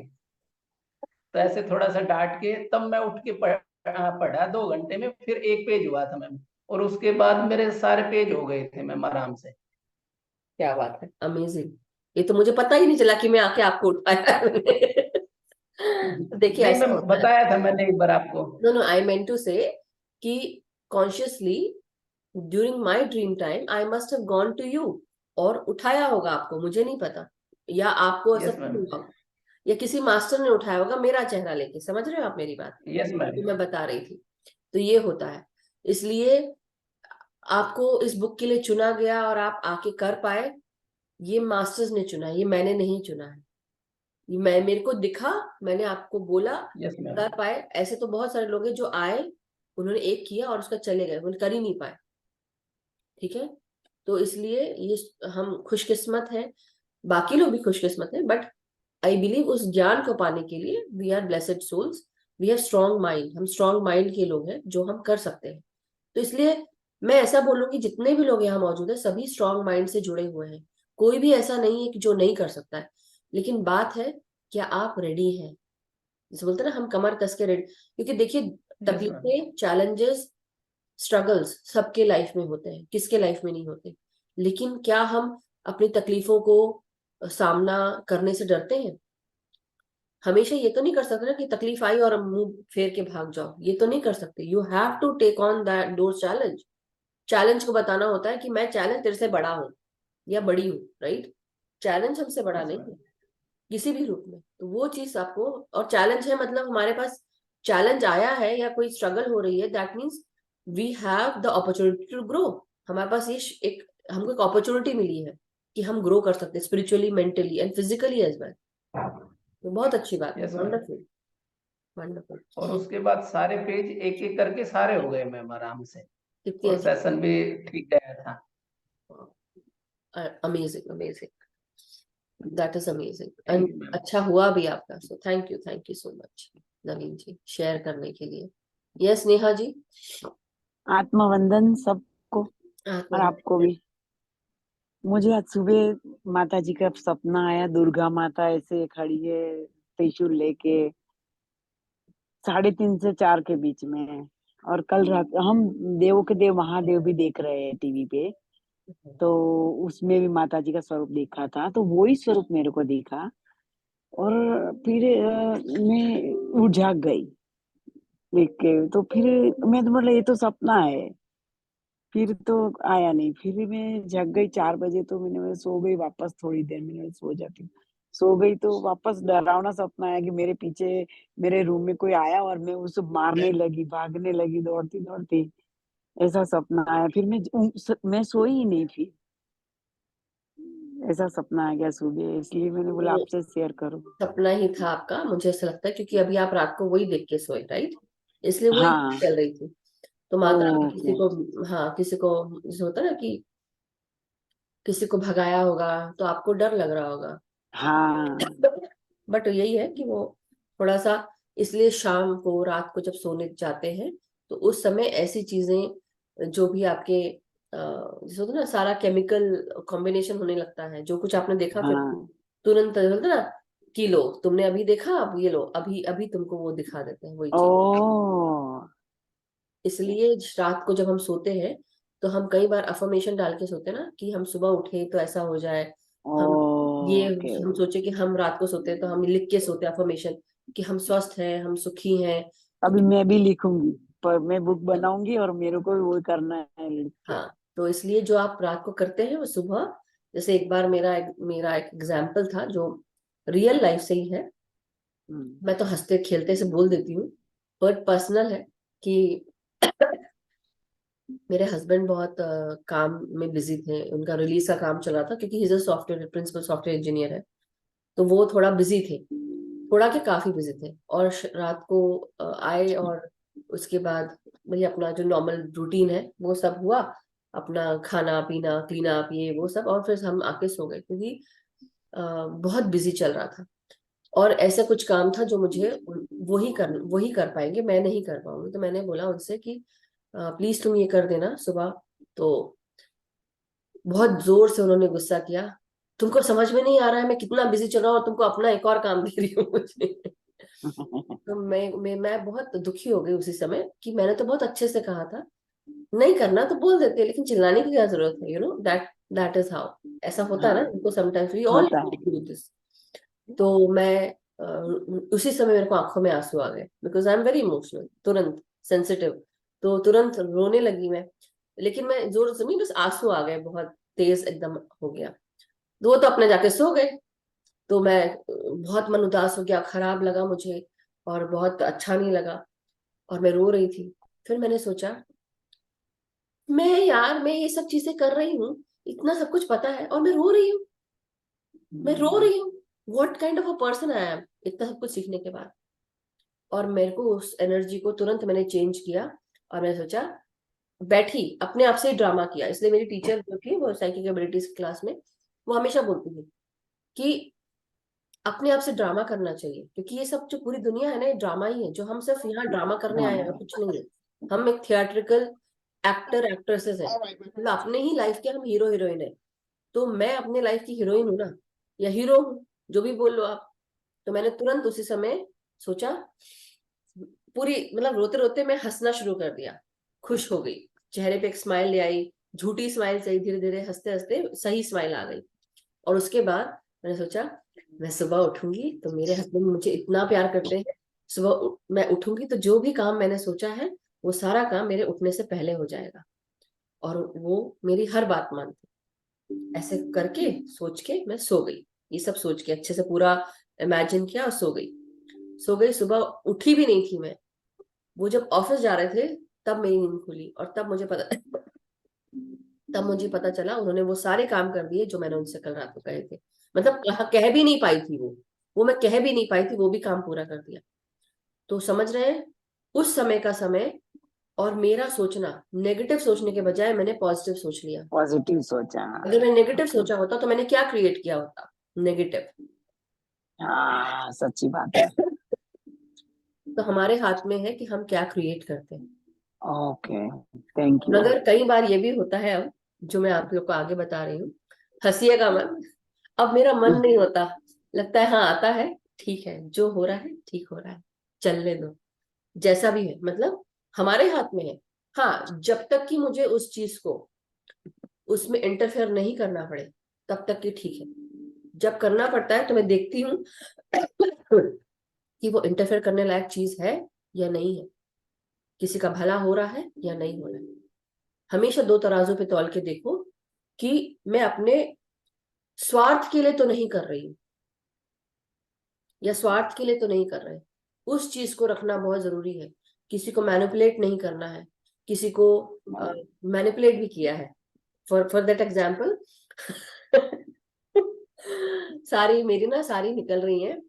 [SPEAKER 5] तो ऐसे थोड़ा सा डांट के तब मैं उठ के पढ़ा 2 घंटे में, फिर एक पेज हुआ था मैम, और उसके बाद मेरे सारे पेज हो गए थे मैम आराम से।
[SPEAKER 1] क्या बात है, अमेजिंग, ये तो मुझे पता ही नहीं चला कि मैं आके आपको उठाया मैंने। देखिए
[SPEAKER 5] नहीं
[SPEAKER 1] ऐसा
[SPEAKER 5] मैम,
[SPEAKER 1] होता है,
[SPEAKER 5] बताया था मैंने एक बार आपको।
[SPEAKER 1] No no, I meant to say कि consciously during my dream time I must have gone to you, और उठाया होगा आपको, मुझे नहीं पता, या आपको ऐसा
[SPEAKER 5] यस
[SPEAKER 1] फील
[SPEAKER 5] मैम।
[SPEAKER 1] हुआ, या किसी मास्टर ने उठाया होगा मेरा चेहरा लेके, समझ रहे हो आप मेरी बात,
[SPEAKER 5] यस मैम।
[SPEAKER 1] जो मैं बता रही थी। तो ये होता है, इसलिए आपको इस बुक के लिए चुना गया और आप आके कर पाए, ये मास्टर्स ने चुना है, ये मैंने नहीं चुना है, ये मेरे को दिखा, मैंने आपको बोला,
[SPEAKER 5] यस मैम।
[SPEAKER 1] कर पाए। ऐसे तो बहुत सारे लोग हैं जो आए, उन्होंने एक किया और उसका चले गए, वो कर ही नहीं पाए, ठीक है? तो इसलिए ये हम खुशकिस्मत हैं, बाकी लोग भी खुशकिस्मत हैं, बट आई बिलीव उस ज्ञान को पाने के लिए we are blessed souls, we have strong mind, हम स्ट्रॉन्ग माइंड के लोग हैं जो हम कर सकते हैं। तो इसलिए मैं ऐसा बोलूंगी जितने भी लोग यहाँ मौजूद है सभी स्ट्रांग माइंड से जुड़े हुए हैं, कोई भी ऐसा नहीं है कि जो नहीं कर सकता है, लेकिन बात है क्या आप रेडी हैं। जैसे बोलते हैं ना हम कमर कस के रेडी, क्योंकि देखिए
[SPEAKER 5] यस मैम।
[SPEAKER 1] तकलीफें, चैलेंजेस, स्ट्रगल्स सबके लाइफ में होते हैं, किसके लाइफ में नहीं होते, लेकिन क्या हम अपनी तकलीफों को सामना करने से डरते हैं। हमेशा ये तो नहीं कर सकते ना कि तकलीफ आई और मुंह फेर के भाग जाओ, ये तो नहीं कर सकते। You have to take on that those challenge. Challenge को बताना होता है कि मैं चैलेंज तेरे से बड़ा हूँ या बड़ी हूँ, राइट। चैलेंज हमसे बड़ा
[SPEAKER 5] यस
[SPEAKER 1] नहीं
[SPEAKER 5] मैम।
[SPEAKER 1] है किसी भी रूप में, तो वो चीज आपको, और चैलेंज है मतलब हमारे पास चैलेंज आया है या कोई स्ट्रगल हो रही है, that means we have the opportunity to grow. हमारे पास ये एक हमको एक अपॉर्चुनिटी मिली है कि हम ग्रो कर सकते हैं spiritually, mentally and physically as well. तो बहुत अच्छी बात है,
[SPEAKER 5] यस मैम।
[SPEAKER 1] Wonderful wonderful.
[SPEAKER 5] और उसके बाद सारे पेज एक एक करके सारे हो गए मैम आराम से,
[SPEAKER 1] कितनी
[SPEAKER 5] और
[SPEAKER 1] अच्छी,
[SPEAKER 5] सेशन भी ठीक गया था।
[SPEAKER 1] Amazing amazing, that is amazing.
[SPEAKER 5] Thank you ma'am.
[SPEAKER 1] अच्छा हुआ भी आपका, so thank you so much Naveen ji share करने के लिए। यस नेहा जी।
[SPEAKER 6] आत्मवंदन सबको और
[SPEAKER 1] आत्मा
[SPEAKER 6] आपको भी। मुझे आज सुबह माता जी का सपना आया, दुर्गा माता ऐसे खड़ी है त्रिशूल लेके 3:30 से 4 के बीच में। और कल रात हम देवों के देव महादेव भी देख रहे हैं टीवी पे, तो उसमें भी माता जी का स्वरूप देखा था, तो वही स्वरूप मेरे को दिखा। और फिर मैं उठ जाग गई देख के, तो फिर मैं तो बोला ये तो सपना है। फिर तो आया नहीं, फिर मैं जग गई 4 बजे, तो मैं सो गई वापस, थोड़ी देर मैंने सो जाती हूँ। सो गई तो वापस डरावना सपना आया कि मेरे पीछे मेरे रूम में कोई आया और मैं उसे मारने लगी, भागने लगी दौड़ती दौड़ती। ऐसा सपना आया, फिर मैं सोई ही नहीं। फिर ऐसा सपना आ गया सुबह, इसलिए मैंने बोला
[SPEAKER 1] वो
[SPEAKER 6] आपसे शेयर करूं।
[SPEAKER 1] सपना ही था आपका, मुझे ऐसा लगता है, क्योंकि अभी आप रात को वही देख के सोए, राइट, इसलिए वही
[SPEAKER 6] हाँ।
[SPEAKER 1] चल रही थी। तो माता रानी किसी
[SPEAKER 6] ओके।
[SPEAKER 1] को, हाँ किसी को जैसे होता है ना कि किसी को भगाया होगा तो आपको डर लग रहा होगा।
[SPEAKER 6] हाँ।
[SPEAKER 1] बट यही है कि वो थोड़ा सा, इसलिए शाम को रात को जब सोने जाते हैं तो उस समय ऐसी चीजें जो भी आपके जैसे होता है ना सारा केमिकल कॉम्बिनेशन होने लगता है, जो कुछ आपने देखा फिर
[SPEAKER 6] हाँ।
[SPEAKER 1] तुरंत बोलते ना कि लो तुमने अभी देखा, अब ये लो, अभी अभी तुमको वो दिखा देते हैं वही
[SPEAKER 6] ओ।
[SPEAKER 1] चीज। इसलिए रात को जब हम सोते हैं तो हम कई बार अफर्मेशन डाल के सोते हैं ना कि हम सुबह उठे तो ऐसा हो जाए। हम ये
[SPEAKER 6] ओके।
[SPEAKER 1] हम सोचे कि हम रात को सोते हैं तो हम लिख के सोते हैं अफर्मेशन कि हम स्वस्थ हैं, हम सुखी हैं। तो
[SPEAKER 6] अभी मैं भी लिखूंगी, पर मैं बुक बनाऊंगी और मेरे को भी वो करना है लिख के।
[SPEAKER 1] हाँ, तो इसलिए जो आप रात को करते हैं वो सुबह, जैसे एक बार मेरा एक एग्जाम्पल था जो रियल लाइफ से ही है।
[SPEAKER 6] हम्म।
[SPEAKER 1] मैं तो हंसते खेलते से बोल देती हूँ, बट पर्सनल है कि मेरे हस्बैंड बहुत काम में बिजी थे, उनका रिलीज का काम चल रहा था क्योंकि is a software principal software engineer है। तो वो थोड़ा बिजी थे, थोड़ा के काफी बिजी थे, और रात को आए, और उसके बाद वही अपना जो नॉर्मल रूटीन है वो सब हुआ, अपना खाना पीना क्लीन अप ये वो सब, और फिर हम आके सो गए क्योंकि बहुत बिजी चल रहा था। और ऐसा कुछ काम था जो मुझे वही कर पाएंगे, मैं नहीं कर पाऊंगी। तो मैंने बोला उनसे कि प्लीज तुम ये कर देना सुबह। तो बहुत जोर से उन्होंने गुस्सा किया, तुमको समझ में नहीं आ रहा है मैं कितना बिजी चल रहा हूँ और तुमको अपना एक और काम दे रही हूँ मुझे। तो मैं बहुत दुखी हो गई उसी समय कि मैंने तो बहुत अच्छे से कहा था, नहीं करना तो बोल देते, लेकिन चिल्लाने की क्या जरूरत है, दैट इज हाउ। ऐसा होता है ना,
[SPEAKER 6] हाँ,
[SPEAKER 1] उनको समटाइम्स वी ऑल
[SPEAKER 6] होता है।
[SPEAKER 1] Do this. तो मैं उसी समय मेरे को आंखों में आंसू आ गए, because I am very emotional, तुरंत सेंसिटिव। तो तुरंत रोने लगी मैं, लेकिन मैं जोर से नहीं, बस आंसू आ गए, बहुत तेज एकदम हो गया। तो वो तो अपने जाके सो गए। तो मैं बहुत मन उदास हो गया, खराब लगा मुझे और बहुत अच्छा नहीं लगा, और मैं रो रही थी। फिर मैंने सोचा, मैं ये सब चीजें कर रही हूँ, इतना सब कुछ पता है और मैं रो रही हूँ। What kind of a person I am, इतना सब कुछ सीखने के बाद। और मेरे को उस एनर्जी को तुरंत मैंने चेंज किया, और मैंने सोचा, बैठी अपने आप से ही ड्रामा किया। इसलिए मेरी टीचर जो थी वो साइकिक एबिलिटीज क्लास में, वो हमेशा बोलती थी कि अपने आप से ड्रामा करना चाहिए, क्योंकि ये सब जो पूरी दुनिया है ना, ये ड्रामा ही है, जो हम सिर्फ यहाँ ड्रामा करने आए हैं और कुछ नहीं है। हम एक थिएट्रिकल एक्टर एक्ट्रेसेस है, मतलब अपने ही लाइफ के हम हीरो हीरोइन है। तो मैं अपने लाइफ की हीरोइन हूँ ना, या हीरो हूँ, जो भी बोल लो आप। तो मैंने तुरंत उसी समय सोचा, पूरी मतलब रोते रोते मैं हंसना शुरू कर दिया, खुश हो गई, चेहरे पे एक स्माइल ले आई, झूठी स्माइल सही, धीरे धीरे हंसते हंसते सही स्माइल आ गई। और उसके बाद मैंने सोचा, मैं सुबह उठूंगी तो मेरे हस्बैंड मुझे इतना प्यार करते हैं, मैं उठूंगी तो जो भी काम मैंने सोचा है वो सारा काम मेरे उठने से पहले हो जाएगा, और वो मेरी हर बात मानते। ऐसे करके सोच के मैं सो गई, ये सब सोच के अच्छे से पूरा इमेजिन किया और सो गई। सुबह उठी भी नहीं थी मैं, वो जब ऑफिस जा रहे थे तब मेरी नींद खुली, और तब मुझे पता चला उन्होंने वो सारे काम कर दिए जो मैंने उनसे कल रात को कहे थे। मतलब कह भी नहीं पाई थी वो मैं कह भी नहीं पाई थी, वो भी काम पूरा कर दिया। तो समझ रहे हैं, उस समय का समय, और मेरा सोचना, नेगेटिव सोचने के बजाय मैंने पॉजिटिव सोच लिया।
[SPEAKER 6] पॉजिटिव सोचा।
[SPEAKER 1] अगर मैं नेगेटिव सोचा होता तो मैंने क्या क्रिएट किया होता, नेगेटिव।
[SPEAKER 6] हाँ, सच्ची बात है।
[SPEAKER 1] तो हमारे हाथ में है कि हम क्या क्रिएट करते हैं।
[SPEAKER 6] Okay, thank you.
[SPEAKER 1] मगर कई बार ये भी होता है, अब जो मैं आप लोग को आगे बता रही हूँ, हंसिएगा मन, अब मेरा मन नहीं होता, लगता है हाँ आता है, ठीक है जो हो रहा है ठीक हो रहा है, चलने दो, जैसा भी है, मतलब हमारे हाथ में है। हाँ, जब तक कि मुझे उस चीज को उसमें इंटरफेयर नहीं करना पड़े तब तक कि ठीक है। जब करना पड़ता है तो मैं देखती हूँ कि वो इंटरफेयर करने लायक चीज है या नहीं है, किसी का भला हो रहा है या नहीं हो रहा है। हमेशा दो तराजू पे तौल के देखो कि मैं अपने स्वार्थ के लिए तो नहीं कर रही हूँ, या स्वार्थ के लिए तो नहीं कर रहे। उस चीज को रखना बहुत जरूरी है। किसी को मैनिपुलेट नहीं करना है, किसी को मैनिपुलेट भी किया है। फॉर दैट एग्जाम्पल सारी मेरी ना सारी निकल रही हैं।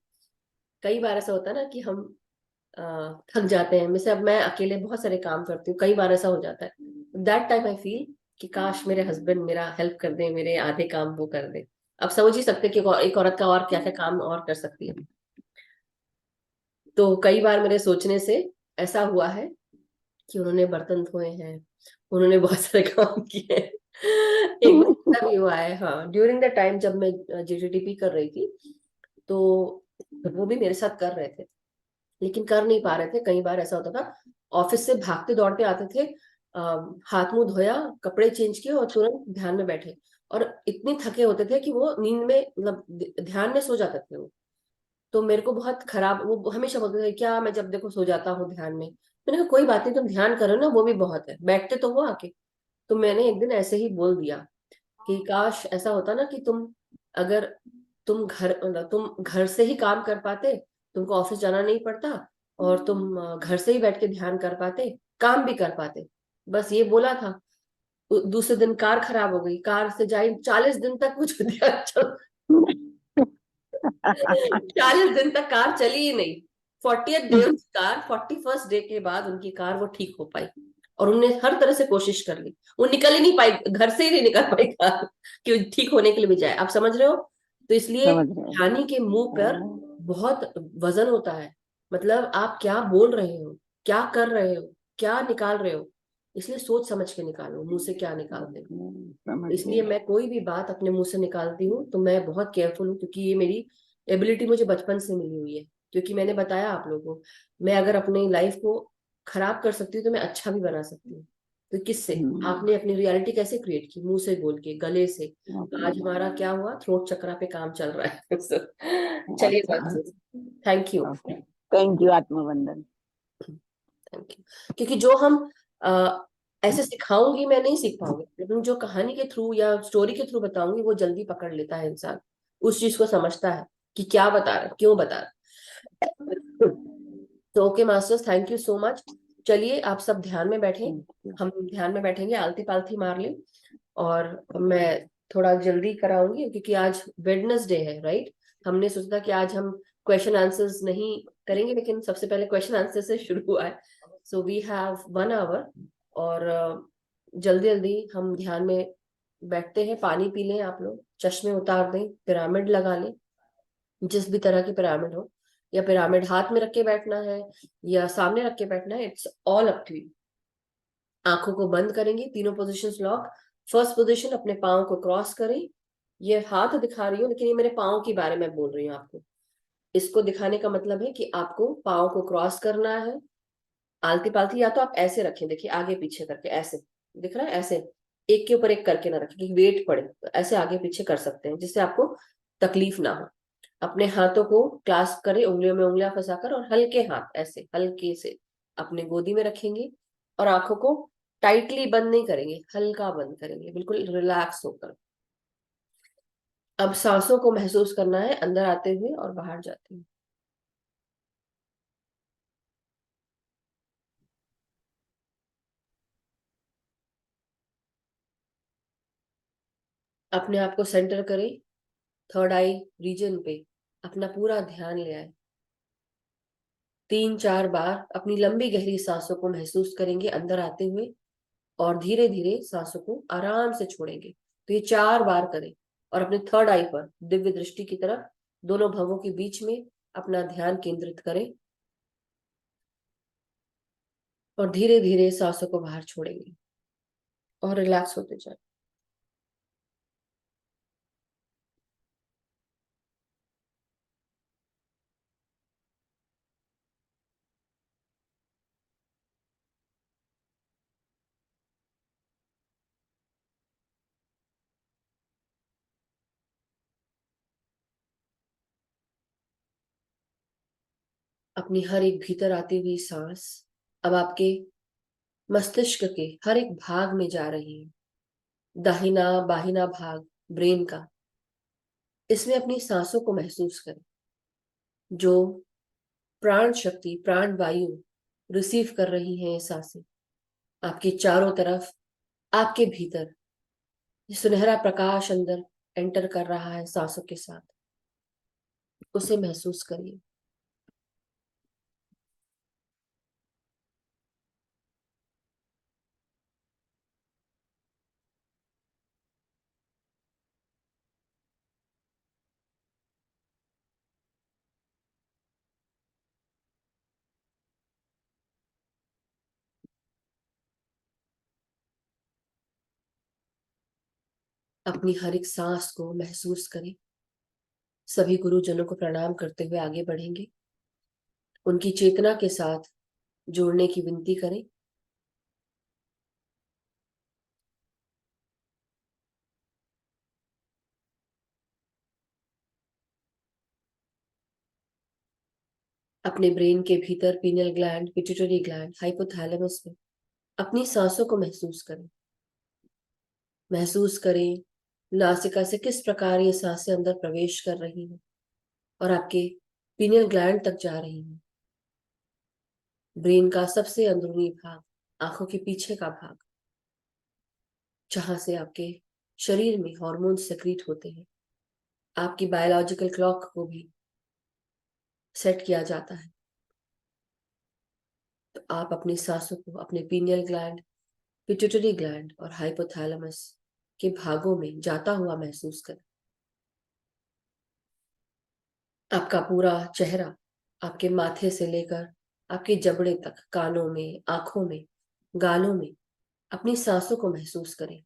[SPEAKER 1] कई बार ऐसा होता है ना कि हम थक जाते हैं, जैसे अब मैं अकेले बहुत सारे काम करती हूँ, कई बार ऐसा हो जाता है, दैट टाइम आई फील कि काश मेरे हस्बैंड मेरा हेल्प कर दे, मेरे आधे काम वो कर दे। अब समझ ही सकते कि एक औरत का और क्या क्या काम और कर सकती है। तो कई बार मेरे सोचने से ऐसा हुआ है कि उन्होंने बर्तन धोए हैं, उन्होंने बहुत सारे काम किए हैं। एक बार ऐसा भी हुआ है, हाँ, ड्यूरिंग द टाइम जब मैं जीटीटीपी कर रही थी, तो वो भी मेरे साथ कर रहे थे, लेकिन कर नहीं पा रहे थे। कई बार ऐसा होता था, ऑफिस से भागते दौड़ते आते थे, हाथ मुंह धोया, कपड़े चेंज किए और तुरंत ध्यान में बैठे, और इतनी थके होते थे कि वो नींद में, मतलब ध्यान में सो जाते थे वो। तो मेरे को बहुत खराब, वो हमेशा बोलते थे क्या मैं जब देखो सो जाता हूँ ध्यान में। मैंने कहा कोई बात नहीं, तुम ध्यान करो ना, वो भी बहुत है, बैठते तो हो आके। तो मैंने एक दिन ऐसे ही बोल दिया कि काश ऐसा होता ना कि अगर तुम घर से ही काम कर पाते, तुमको ऑफिस जाना नहीं पड़ता, और तुम घर से ही बैठ के ध्यान कर पाते, काम भी कर पाते। बस ये बोला था। दूसरे दिन कार खराब हो गई, कार से जाई 40 दिन तक कुछ ध्यान चल 40 दिन तक कार चली ही नहीं। 40th day car, 41st day के बाद उनकी कार वो ठीक हो पाई, और उन्होंने हर तरह से कोशिश कर ली, वो निकल ही नहीं पाई, घर से ही नहीं निकल पाई कार, कि ठीक होने के लिए भी जाए। आप समझ रहे हो? तो इसलिए
[SPEAKER 6] समझ रहे
[SPEAKER 1] ध्यानी के मुंह पर बहुत वजन होता है। मतलब आप क्या बोल रहे हो, क्या कर रहे हो, क्या निकाल रहे हो, इसलिए सोच समझ के निकालो मुंह से क्या निकालते हो।
[SPEAKER 6] समझ
[SPEAKER 1] इसलिए
[SPEAKER 6] गए।
[SPEAKER 1] मैं कोई भी बात अपने मुंह से निकालती हूँ तो मैं बहुत केयरफुल हूँ, क्योंकि ये मेरी एबिलिटी मुझे बचपन से मिली हुई है। क्योंकि मैंने बताया आप लोगों को, मैं अगर अपनी लाइफ को खराब कर सकती हूँ तो मैं अच्छा भी बना सकती हूँ। तो किससे? आपने अपनी रियलिटी कैसे क्रिएट की? मुंह से बोल के, गले से। आज हमारा क्या हुआ, थ्रोट चक्रा पे काम चल रहा है। चलिए, थैंक यू।
[SPEAKER 6] थैंक यू आत्मवंदन।
[SPEAKER 1] Thank you. क्योंकि जो हम ऐसे सिखाऊंगी मैं नहीं सीख पाऊंगी, लेकिन जो कहानी के थ्रू या स्टोरी के थ्रू बताऊंगी वो जल्दी पकड़ लेता है इंसान, उस चीज को समझता है कि क्या बता रहा है, क्यों बता रहा है। तो okay masters, thank you so much. चलिए आप सब ध्यान में बैठे, हम ध्यान में बैठेंगे, आलती पालती मार ले। और मैं थोड़ा जल्दी कराऊंगी क्योंकि आज वेडनेसडे है, राइट? हमने सोचा था कि आज हम क्वेश्चन आंसर्स नहीं करेंगे, लेकिन सबसे पहले क्वेश्चन आंसर से शुरू हुआ है। सो वी हैव 1 आवर, और जल्दी जल्दी हम ध्यान में बैठते हैं। पानी पी लें आप लोग, चश्मे उतार दें, पिरामिड लगा लें, जिस भी तरह की पिरामिड हो, या पिरामिड हाथ में रख के बैठना है या सामने रख के बैठना है, it's all up to you. आंखों को बंद करेंगे, तीनों पोजीशंस लॉक। फर्स्ट पोजीशन, अपने पाँव को क्रॉस करें। ये हाथ दिखा रही हूँ लेकिन ये मेरे पाँव के बारे में बोल रही हूँ आपको। इसको दिखाने का मतलब है कि आपको पाँव को क्रॉस करना है आलती पालती, या तो आप ऐसे रखें, देखिए आगे पीछे करके, ऐसे दिख रहा है, ऐसे एक के ऊपर एक करके ना रखें क्योंकि वेट पड़े, तो ऐसे आगे पीछे कर सकते हैं जिससे आपको तकलीफ ना हो। अपने हाथों को क्लास्प करें, उंगलियों में उंगलियां फंसाकर, और हल्के हाथ ऐसे हल्के से अपने गोदी में रखेंगे और आंखों को टाइटली बंद नहीं करेंगे, हल्का बंद करेंगे, बिल्कुल रिलैक्स होकर। अब सांसों को महसूस करना है, अंदर आते हुए और बाहर जाते हुए। अपने आप को सेंटर करें, थर्ड आई रीजन पे अपना पूरा ध्यान ले आए। 3-4 बार अपनी लंबी गहरी सांसों को महसूस करेंगे अंदर आते हुए, और धीरे धीरे सांसों को आराम से छोड़ेंगे। तो ये 4 बार करें और अपने थर्ड आई पर, दिव्य दृष्टि की तरफ, दोनों भवों के बीच में अपना ध्यान केंद्रित करें और धीरे धीरे सांसों को बाहर छोड़ेंगे और रिलैक्स होते जाए। अपनी हर एक भीतर आती हुई सांस अब आपके मस्तिष्क के हर एक भाग में जा रही है, दाहिना बाहिना भाग ब्रेन का। इसमें अपनी सांसों को महसूस करें जो प्राण शक्ति, प्राण वायु रिसीव कर रही हैं। ये सांसें आपके चारों तरफ, आपके भीतर ये सुनहरा प्रकाश अंदर एंटर कर रहा है सांसों के साथ, उसे महसूस करिए। अपनी हर एक सांस को महसूस करें। सभी गुरुजनों को प्रणाम करते हुए आगे बढ़ेंगे, उनकी चेतना के साथ जोड़ने की विनती करें। अपने ब्रेन के भीतर pineal gland, pituitary gland, hypothalamus में अपनी सांसों को महसूस करें। महसूस करें नासिका से किस प्रकार ये सांसें अंदर प्रवेश कर रही हैं और आपके पीनियल ग्लैंड तक जा रही हैं। ब्रेन का सबसे अंदरूनी भाग, आंखों के पीछे का भाग, जहां से आपके शरीर में हार्मोन सेक्रीट होते हैं, आपकी बायोलॉजिकल क्लॉक को भी सेट किया जाता है। तो आप अपनी सांसों को अपने पीनियल ग्लैंड, पिट्यूटरी ग्लैंड और हाइपोथैलेमस के भागों में जाता हुआ महसूस करें। आपका पूरा चेहरा, आपके माथे से लेकर आपके जबड़े तक, कानों में, आंखों में, गालों में अपनी सांसों को महसूस करें।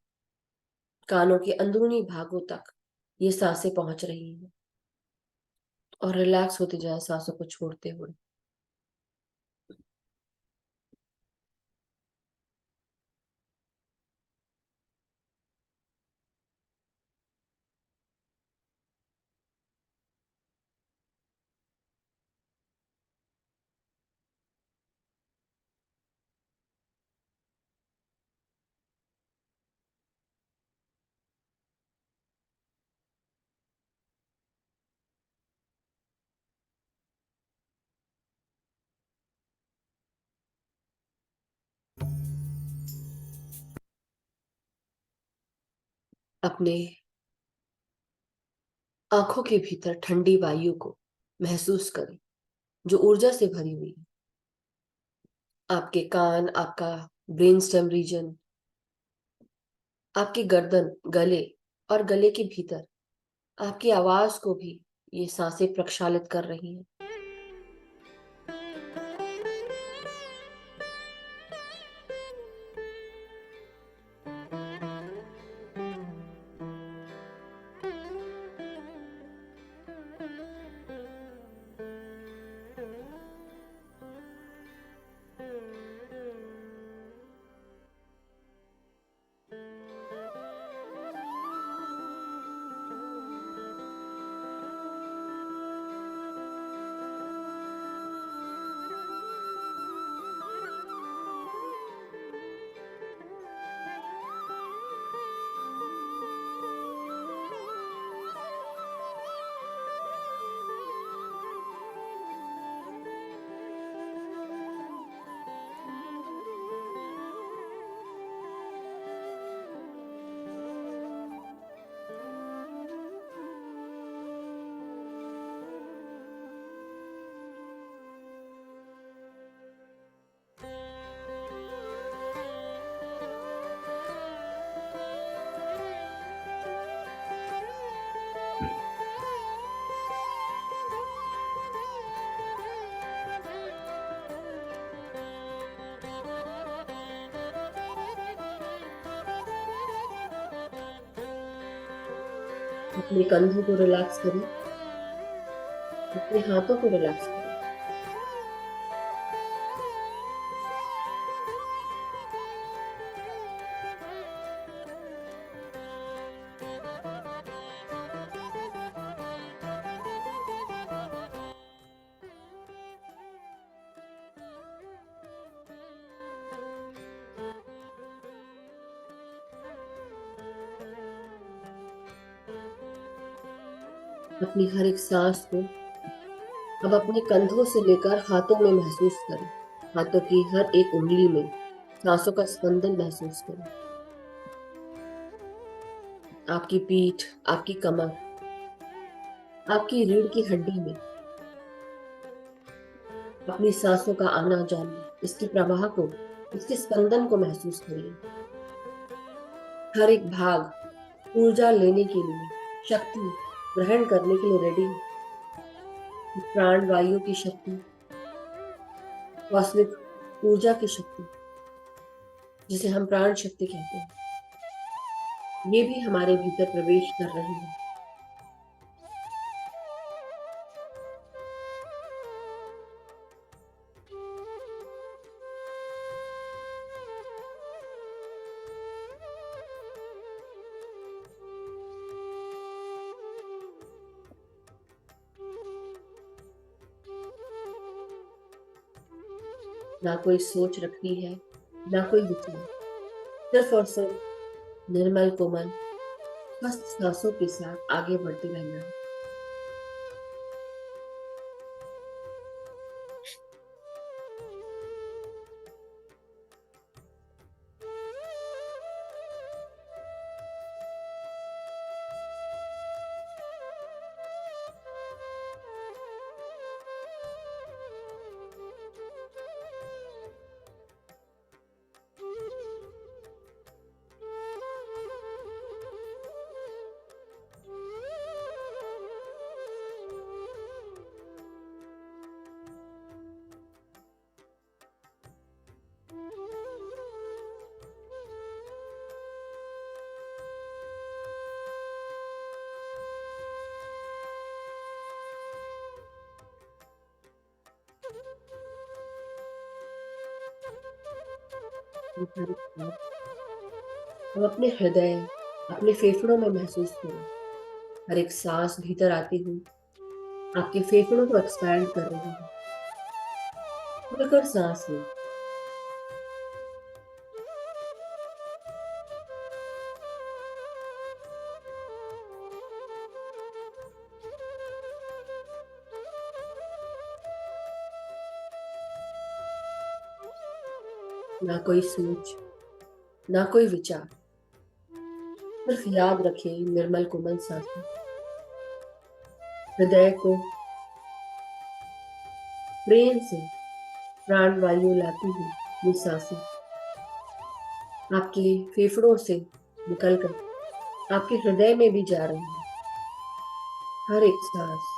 [SPEAKER 1] कानों के अंदरूनी भागों तक ये सांसें पहुंच रही हैं और रिलैक्स होते जाए सांसों को छोड़ते हुए। अपने आंखों के भीतर ठंडी वायु को महसूस करें जो ऊर्जा से भरी हुई है। आपके कान, आपका ब्रेन स्टेम रीजन, आपकी गर्दन, गले और गले के भीतर आपकी आवाज को भी ये सांसें प्रक्षालित कर रही हैं। अपने कंधों को रिलैक्स करें, अपने हाथों को रिलैक्स करें। अपनी हर एक सांस को अब अपने कंधों से लेकर हाथों में महसूस करें। हाथों की हर एक उंगली में सांसों का स्पंदन महसूस करें। आपकी पीठ, आपकी कमर, आपकी रीढ़ की हड्डी में अपनी सांसों का आना जाना, इसके प्रवाह को, इसके स्पंदन को महसूस करिए। हर एक भाग ऊर्जा लेने के लिए, शक्ति ग्रहण करने के लिए रेडी है। प्राण वायु की शक्ति, कॉस्मिक ऊर्जा की शक्ति, जिसे हम प्राण शक्ति कहते हैं, ये भी हमारे भीतर प्रवेश कर रही है। ना कोई सोच रखती है, ना कोई विचार, सिर्फ और सिर्फ निर्मल कोमल स्वस्थ सांसों के साथ आगे बढ़ते रहना है। हम अपने हृदय, अपने फेफड़ों में महसूस करें। हर एक सांस भीतर आती हुई आपके फेफड़ों को एक्सपैंड कर रही है। खुलकर सांस लें। ना कोई सोच, ना कोई विचार, सिर्फ याद रखें निर्मल कोमल सांसें। हृदय को प्रेम से प्राण वायु लाती हुई ये सांसें आपके फेफड़ों से निकलकर आपके हृदय में भी जा रही है। हर एक सांस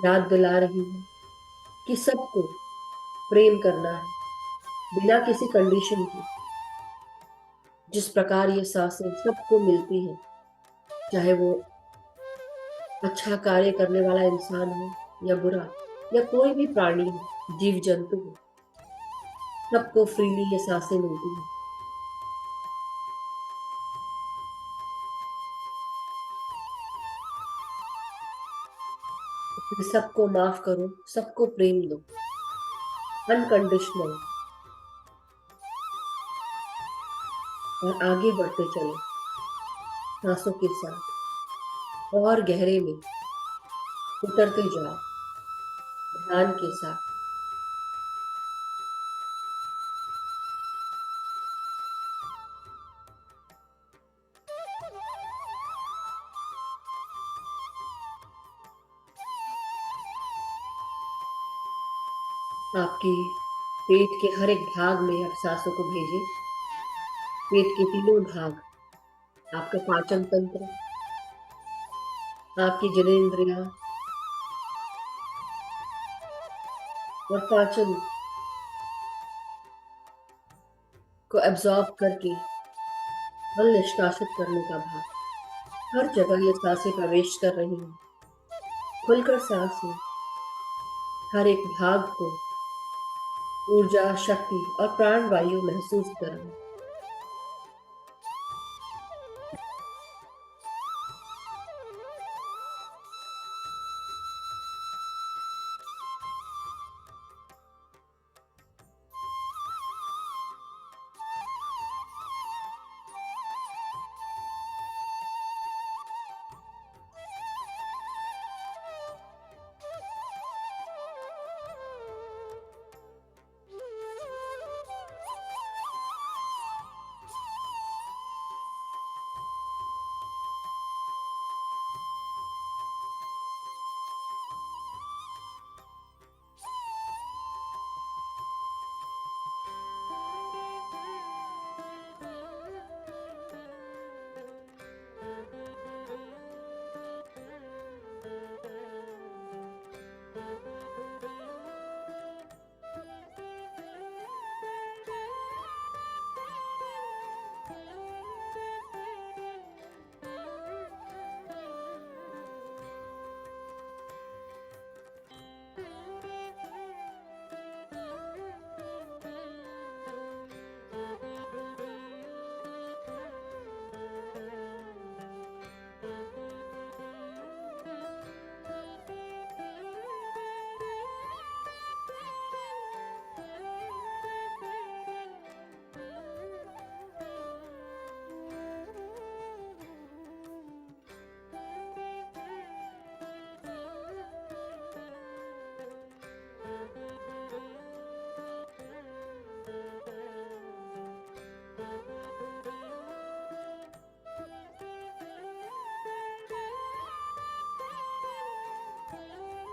[SPEAKER 1] याद दिला रही है कि सबको प्रेम करना है, बिना किसी कंडीशन के। जिस प्रकार ये सांसें सबको मिलती हैं, चाहे वो अच्छा कार्य करने वाला इंसान हो या बुरा, या कोई भी प्राणी हो, जीव जंतु हो, सबको फ्रीली ये सांसें मिलती हैं। इसलिए सबको माफ करो, सबको प्रेम दो, अनकंडीशनल, और आगे बढ़ते चलो सांसों के साथ। और गहरे में उतरते जाओ ध्यान के साथ। आपकी पेट के हर एक भाग में आप सांसों को भेजें। पेट के तीनों भाग, आपका पाचन तंत्र, आपकी जननेंद्रियां और पाचन को एब्जॉर्ब करके मल निष्कासित करने का भाग, हर जगह ये सांसें प्रवेश कर रही हैं। खुलकर सांस लें। हर एक भाग को ऊर्जा, शक्ति और प्राणवायु महसूस करें।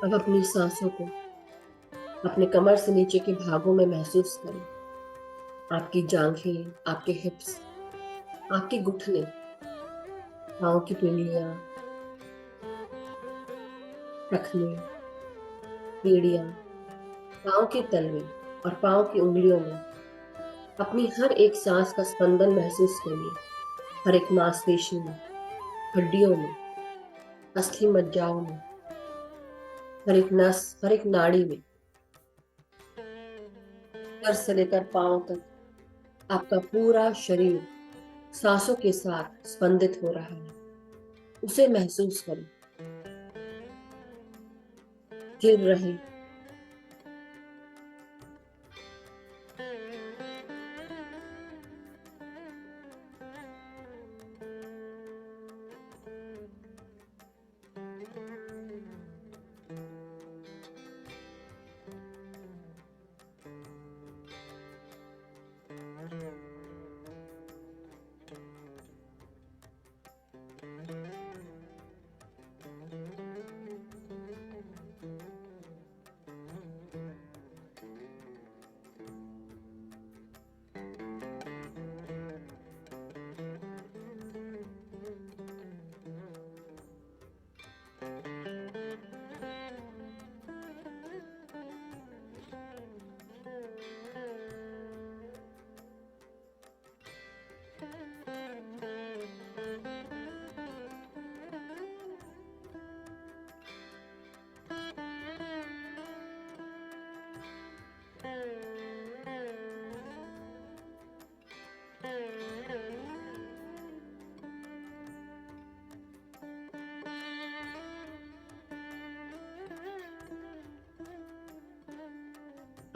[SPEAKER 1] अब अपनी सांसों को अपने कमर से नीचे के भागों में महसूस करें। आपकी जांघें, आपके हिप्स, आपके घुटने, पाँव की पिंडलियां, टखने, बेड़ियां, पाँव के तलवे और पाँव की उंगलियों में अपनी हर एक सांस का स्पंदन महसूस करिए। हर एक मांसपेशी में, हड्डियों में, अस्थि मज्जाओं में, हर एक नस, हर एक नाड़ी में, सर से लेकर पांव तक आपका पूरा शरीर सांसों के साथ स्पंदित हो रहा है। उसे महसूस करें। गिर रहे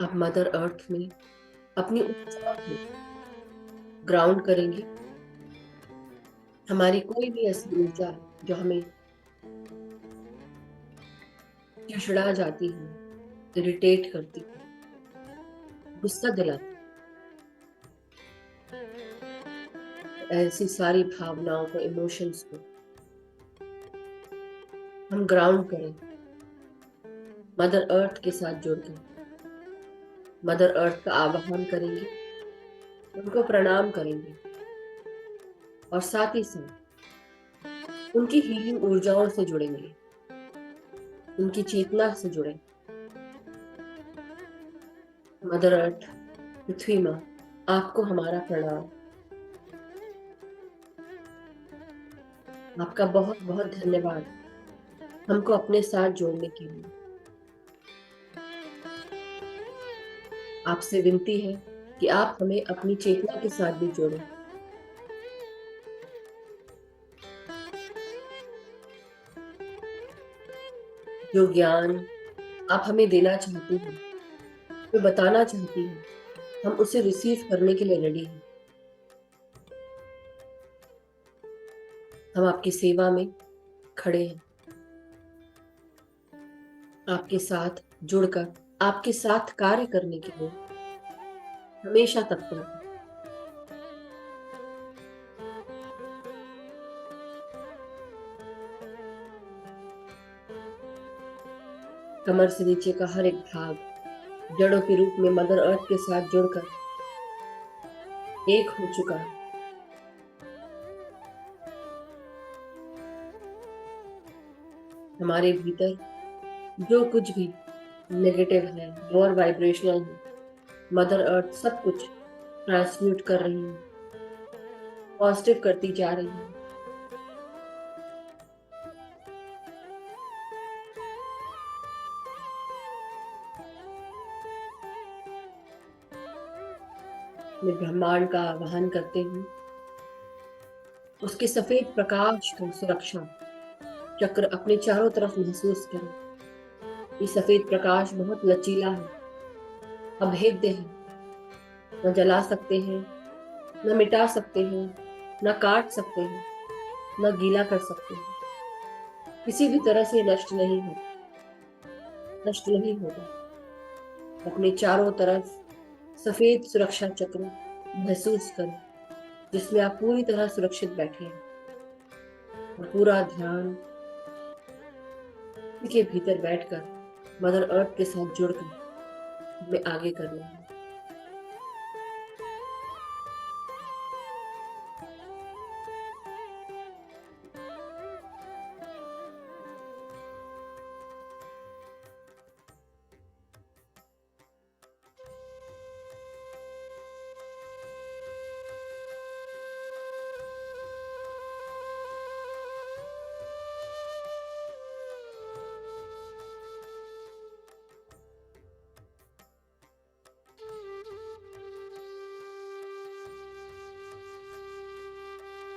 [SPEAKER 1] आप मदर अर्थ में अपनी ऊर्जा को ग्राउंड करेंगे। हमारी कोई भी ऐसी ऊर्जा जो हमें चिड़चिड़ा जाती है, इरिटेट करती है, गुस्सा दिलाती है, ऐसी सारी भावनाओं को, इमोशंस को हम ग्राउंड करें। मदर अर्थ के साथ जुड़कर मदर अर्थ का आवाहन करेंगे, उनको प्रणाम करेंगे और साथ ही साथ उनकी हीलिंग ऊर्जाओं से जुड़ेंगे, उनकी चेतना से जुड़े। मदर अर्थ, पृथ्वी माँ, आपको हमारा प्रणाम। आपका बहुत बहुत धन्यवाद हमको अपने साथ जोड़ने के लिए। आपसे विनती है कि आप हमें अपनी चेतना के साथ भी जोड़ें। जो ज्ञान आप हमें देना चाहती हैं, जो बताना चाहती हैं, हम उसे रिसीव करने के लिए रेडी हैं। हम आपकी सेवा में खड़े हैं, आपके साथ जुड़कर आपके साथ कार्य करने के लिए हमेशा तत्पर हैं। कमर से नीचे का हर एक भाग जड़ों के रूप में मदर अर्थ के साथ जुड़कर एक हो चुका है। हमारे भीतर जो कुछ भी नेगेटिव है, लोअर वाइब्रेशनल है, मदर अर्थ सब कुछ ट्रांसम्यूट कर रही है, पॉजिटिव करती जा रही है। मैं ब्रह्मांड का आवाहन करते हूँ, उसके सफेद प्रकाश का सुरक्षा चक्र अपने चारों तरफ महसूस करें। ये सफेद प्रकाश बहुत लचीला है, अभेद्य है, न जला सकते हैं, न मिटा सकते हैं, न काट सकते हैं, न गीला कर सकते हैं। किसी भी तरह से नष्ट नहीं हो, नष्ट नहीं होगा। अपने चारों तरफ सफेद सुरक्षा चक्र महसूस करें, जिसमें आप पूरी तरह सुरक्षित बैठे हैं और पूरा ध्यान के भीतर बैठकर मदर अर्थ के साथ जुड़कर हमें आगे करना है।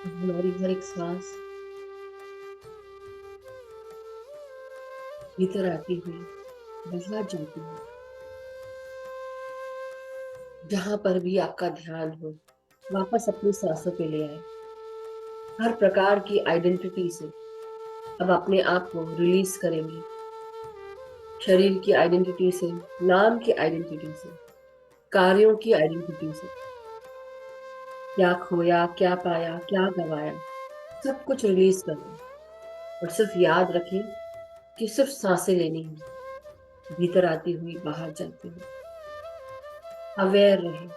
[SPEAKER 1] हमारी हर एक सांस भीतर आती हुई बाहर जाती है। जहां पर भी आपका ध्यान हो, वापस अपनी सांसों पे ले आए। हर प्रकार की आइडेंटिटी से अब अपने आप को रिलीज करेंगे। शरीर की आइडेंटिटी से, नाम की आइडेंटिटी से, कार्यों की आइडेंटिटी से, क्या खोया, क्या पाया, क्या गवाया, सब कुछ रिलीज करें। और सिर्फ याद रखें कि सिर्फ सांसें लेनी है, भीतर आती हुई बाहर जाती हुई। अवेयर रहें।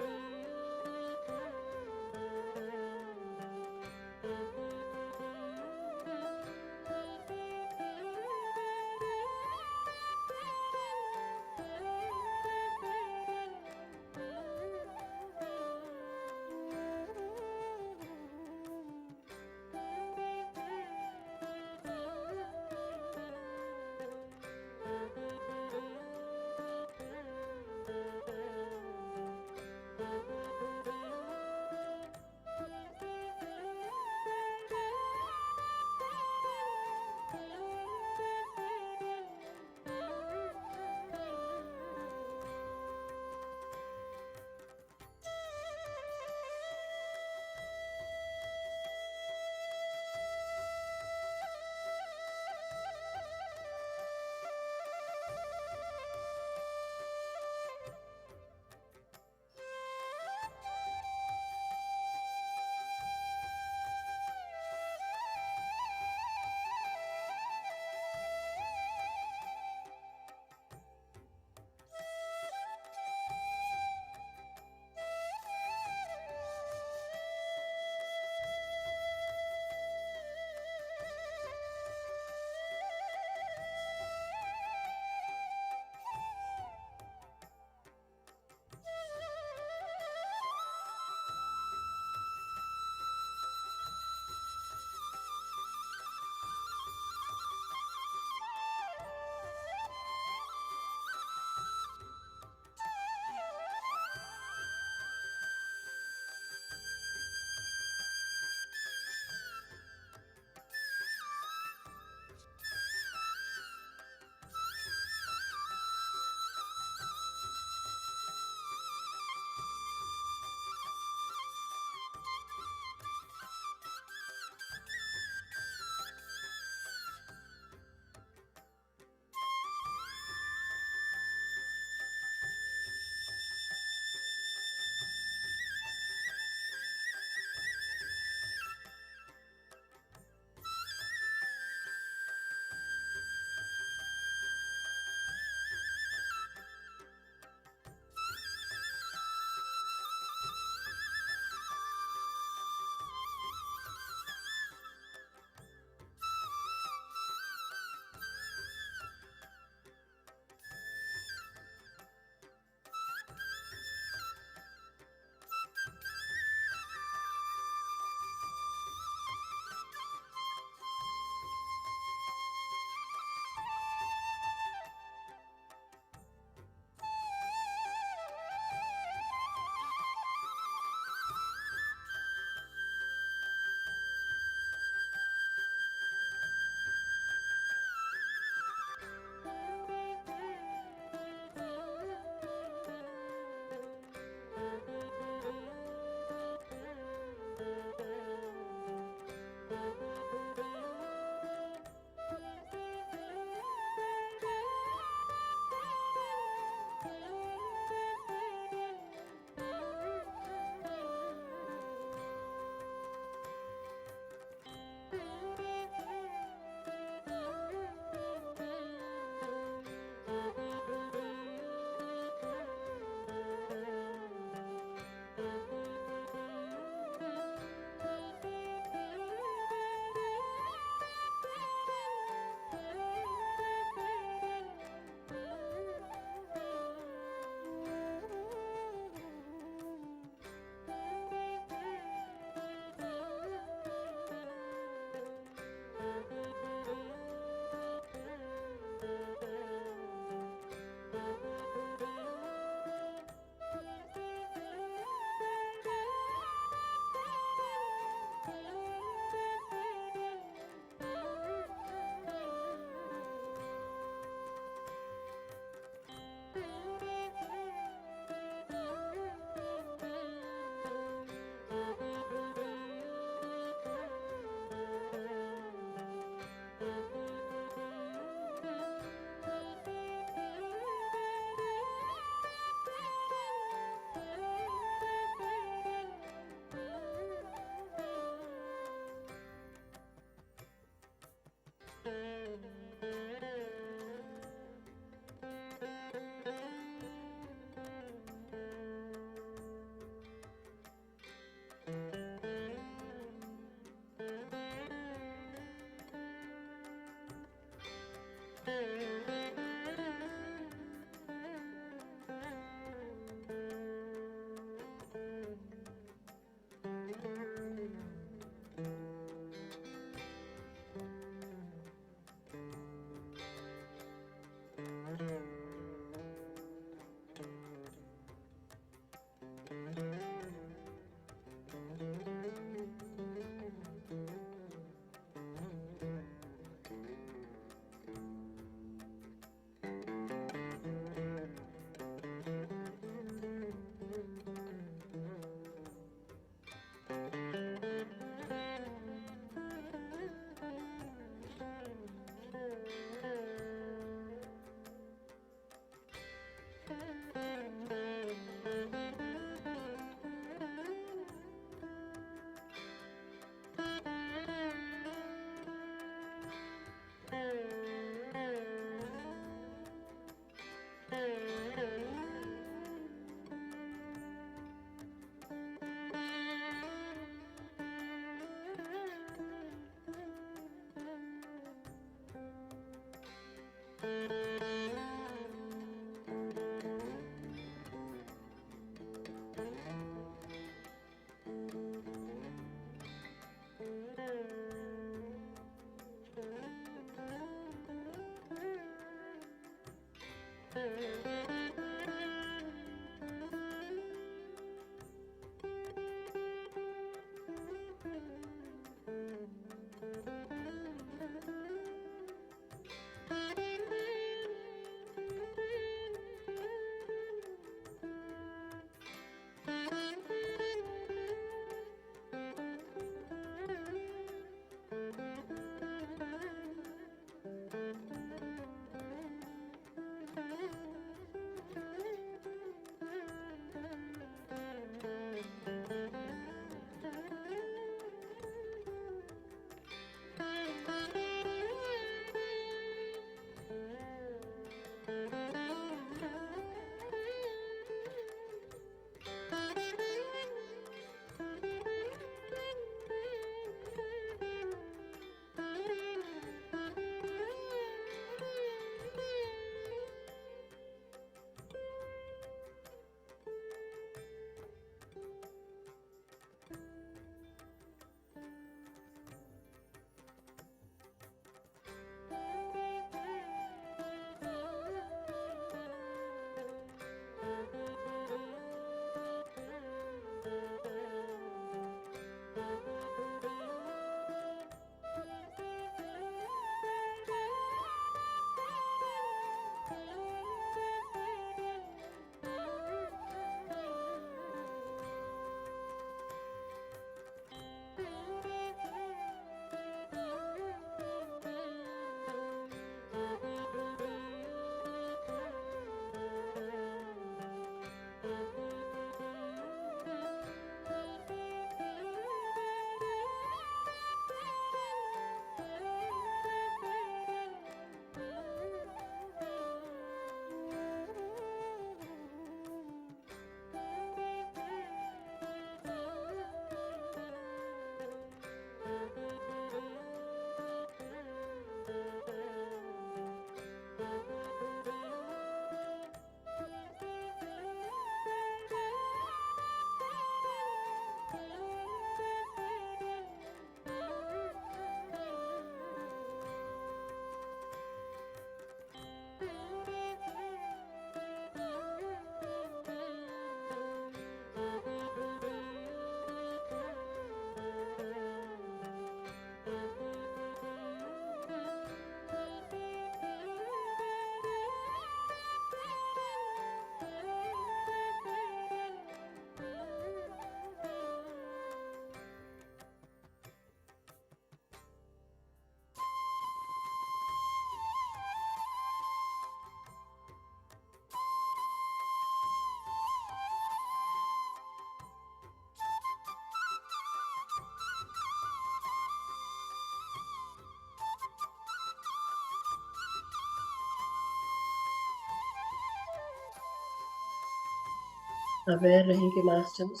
[SPEAKER 1] अवेयर रहेंगे मास्टर्स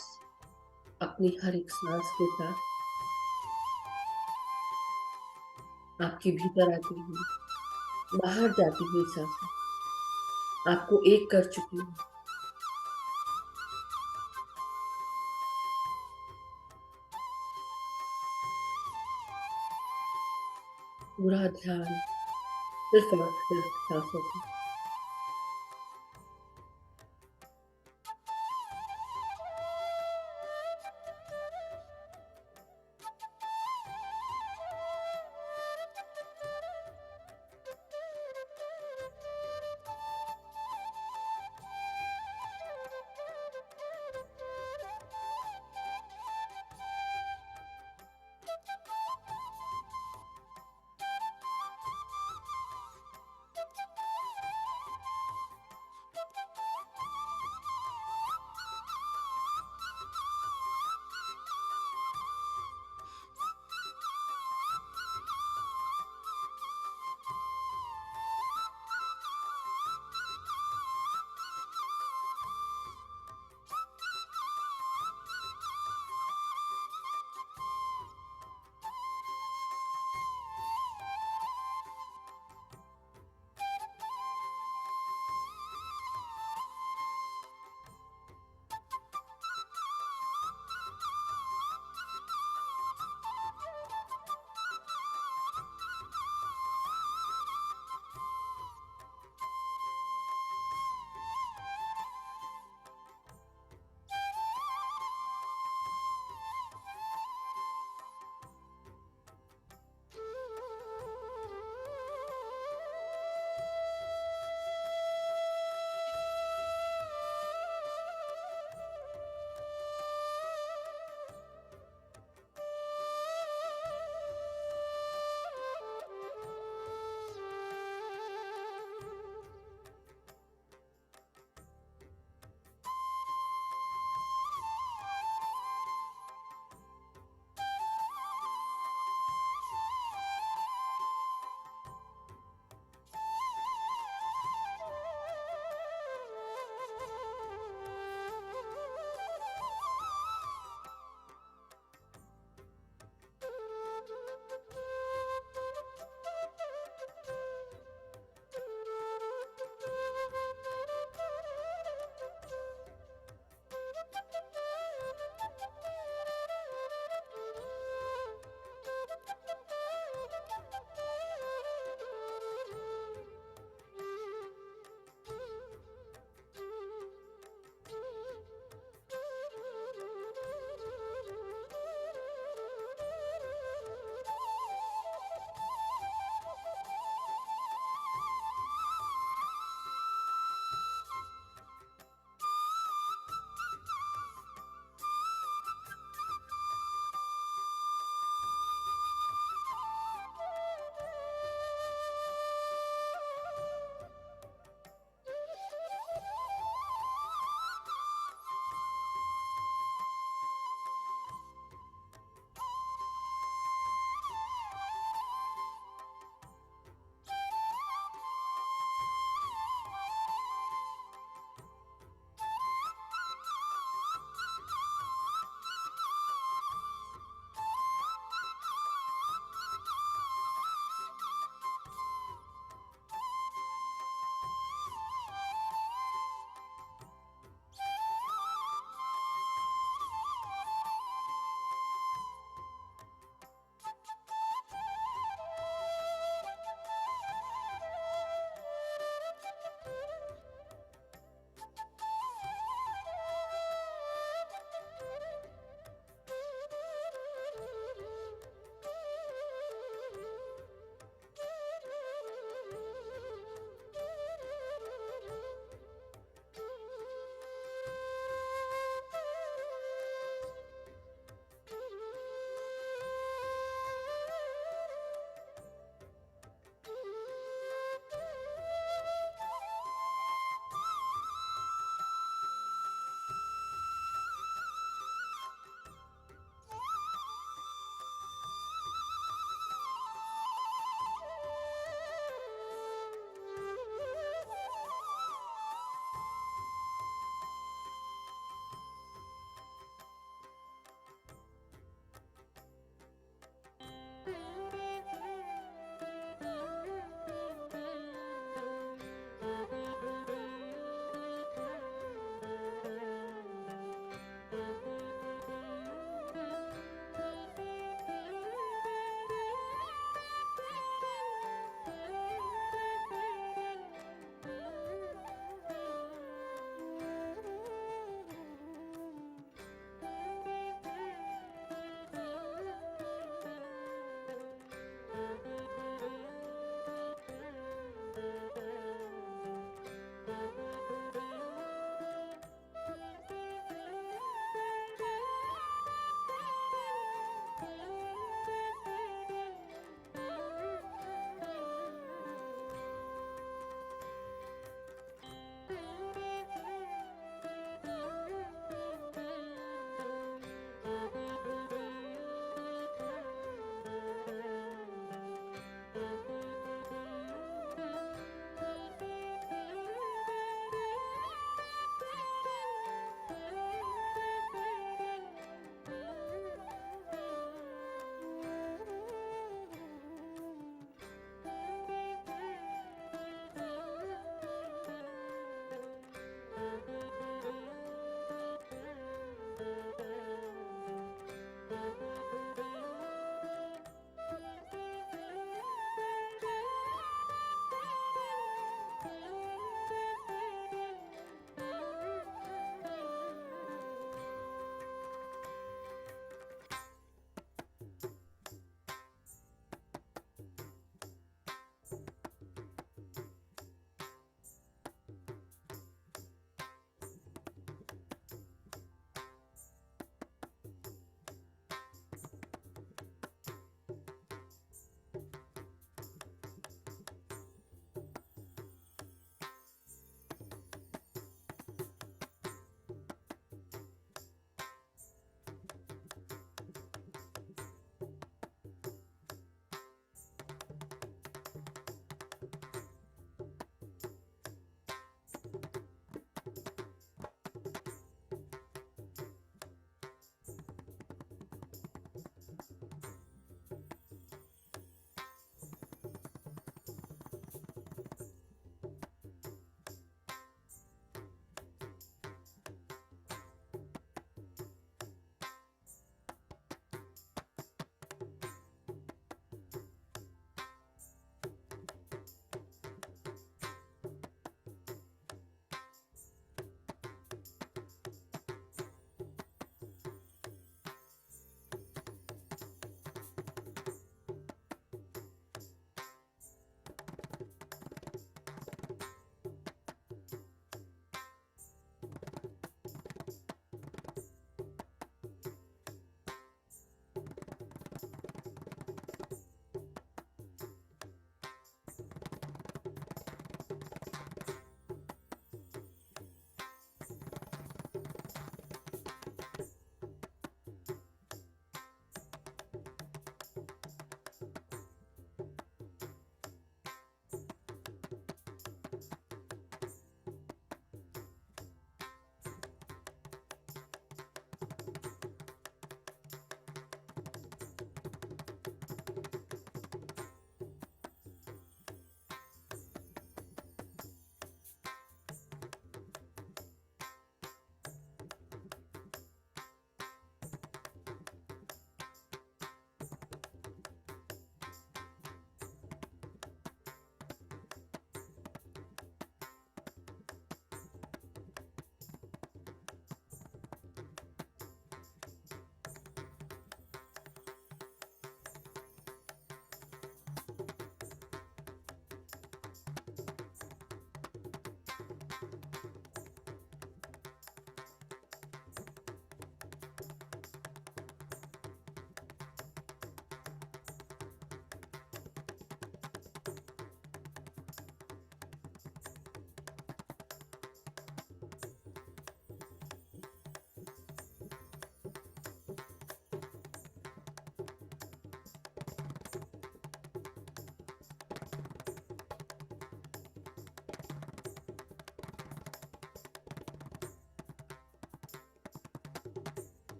[SPEAKER 1] अपनी हर एक सांस के साथ, आपके भीतर आती हुई, बाहर जाती हुई सांसें आपको एक कर चुकी है। पूरा ध्यान सिर्फ और सिर्फ सांसों पे।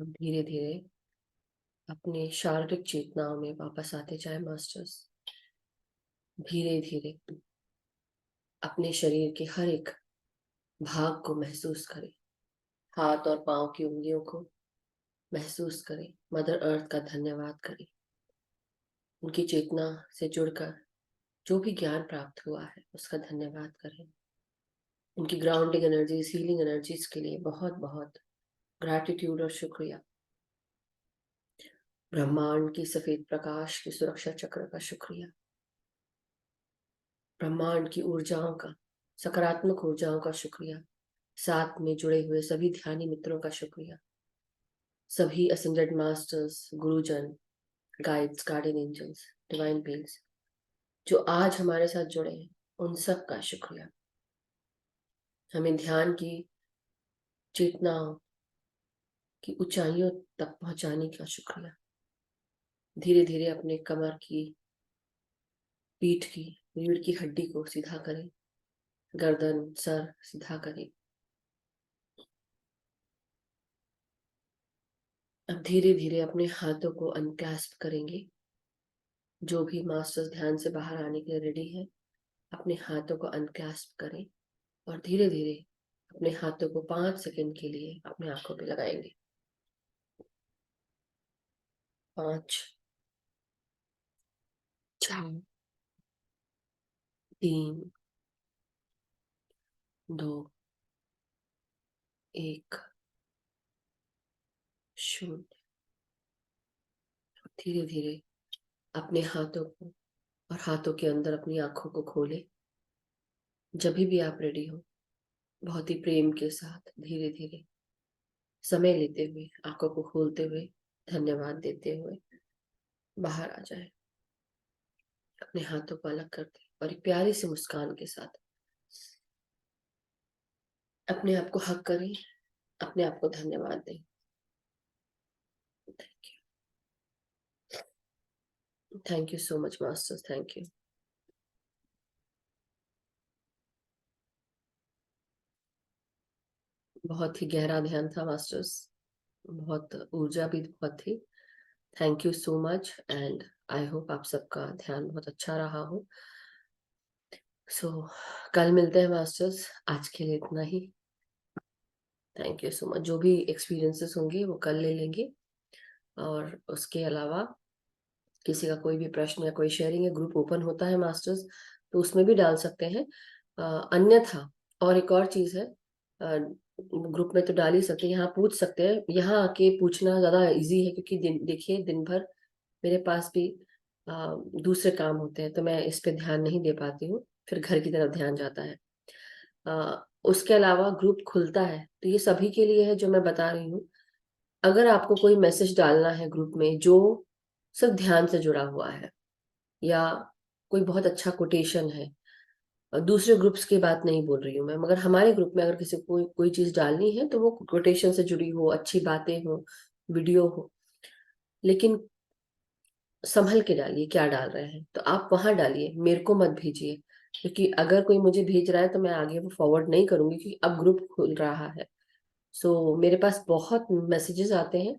[SPEAKER 1] अब धीरे धीरे अपने शारीरिक चेतनाओं में वापस आते जाए मास्टर्स। धीरे धीरे अपने शरीर के हर एक भाग को महसूस करें। हाथ और पांव की उंगलियों को महसूस करें। मदर अर्थ का धन्यवाद करें। उनकी चेतना से जुड़कर जो भी ज्ञान प्राप्त हुआ है उसका धन्यवाद करें। उनकी ग्राउंडिंग एनर्जीज, हीलिंग एनर्जीज के लिए बहुत बहुत ग्रैटिट्यूड और शुक्रिया। ब्रह्मांड की सफेद प्रकाश की सुरक्षा चक्र का शुक्रिया। ब्रह्मांड की ऊर्जाओं का, सकारात्मक ऊर्जाओं का शुक्रिया। साथ में जुड़े हुए सभी ध्यानी मित्रों का शुक्रिया। सभी असेंडेड मास्टर्स, गुरुजन, guides, guardian angels, divine beings जो आज हमारे साथ जुड़े हैं, उन सब का शुक्रिया। हमें ध्यान की चेतनाओं की ऊंचाइयों तक पहुंचाने का शुक्रिया। धीरे धीरे अपने कमर की, पीठ की, रीढ़ की हड्डी को सीधा करें। गर्दन, सर सीधा करें। अब धीरे धीरे अपने हाथों को अनक्लैस्प करेंगे। जो भी मास्टर्स ध्यान से बाहर आने के लिए रेडी है, अपने हाथों को अनक्लैस्प करें और धीरे धीरे अपने हाथों को 5 सेकंड के लिए अपने आंखों पे लगाएंगे। 5, 4, 3, 2, 1, 0। धीरे धीरे अपने हाथों को और हाथों के अंदर अपनी आंखों को खोलें। जब भी आप रेडी हो, बहुत ही प्रेम के साथ धीरे धीरे समय लेते हुए, आंखों को खोलते हुए, धन्यवाद देते हुए बाहर आ जाए। अपने हाथों को अलग कर दें और एक प्यारी सी मुस्कान के साथ अपने आप को हग करें, अपने आप को धन्यवाद दें। Thank you so much masters, thank you. बहुत ही गहरा ध्यान था मास्टर्स, बहुत ऊर्जा भी बहुत थी। Thank you so much and I hope आप सबका ध्यान बहुत अच्छा रहा हो। कल मिलते हैं मास्टर्स। आज के लिए इतना ही। Thank you so much. जो भी एक्सपीरियंसेस होंगे वो कल ले लेंगे और उसके अलावा किसी का कोई भी प्रश्न या कोई शेयरिंग है, ग्रुप ओपन होता है मास्टर्स, तो उसमें भी डाल सकते हैं। अन्यथा और एक और चीज है, ग्रुप में तो डाल ही सकते हैं, यहाँ पूछ सकते हैं। यहाँ आके पूछना ज्यादा इजी है क्योंकि देखिए दिन भर मेरे पास भी दूसरे काम होते हैं, तो मैं इस पे ध्यान नहीं दे पाती हूँ, फिर घर की तरफ ध्यान जाता है। उसके अलावा ग्रुप खुलता है तो ये सभी के लिए है जो मैं बता रही हूँ। अगर आपको कोई मैसेज डालना है ग्रुप में जो सिर्फ ध्यान से जुड़ा हुआ है या कोई बहुत अच्छा कोटेशन है, दूसरे ग्रुप्स की बात नहीं बोल रही हूँ मैं, मगर हमारे ग्रुप में अगर किसी को कोई चीज डालनी है तो वो कोटेशन से जुड़ी हो, अच्छी बातें हो, वीडियो हो, लेकिन संभल के डालिए क्या डाल रहे हैं। तो आप वहां डालिए, मेरे को मत भेजिए, क्योंकि अगर कोई मुझे भेज रहा है तो मैं आगे वो फॉरवर्ड नहीं करूंगी क्योंकि अब ग्रुप खुल रहा है। मेरे पास बहुत मैसेजेस आते हैं।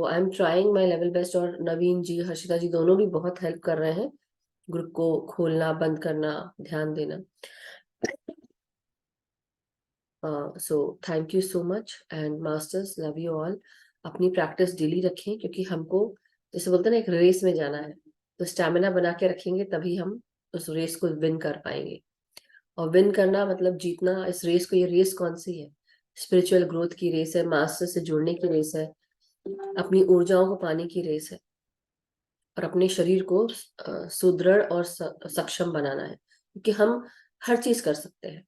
[SPEAKER 1] I am trying my level best और नवीन जी, हर्षिता जी दोनों भी बहुत हेल्प कर रहे हैं ग्रुप को खोलना, बंद करना, ध्यान देना। Thank you so much and masters, love you all. अपनी प्रैक्टिस डेली रखें क्योंकि हमको जैसे बोलते हैं ना, एक रेस में जाना है, तो स्टैमिना बना के रखेंगे तभी हम उस रेस को विन कर पाएंगे। और विन करना मतलब जीतना। इस रेस को, ये रेस कौन सी है? स्पिरिचुअल ग्रोथ की रेस है, मास्टर से जुड़ने की रेस है, अपनी ऊर्जाओं को पाने की रेस है और अपने शरीर को सुदृढ़ और सक्षम बनाना है, क्योंकि हम हर चीज कर सकते हैं।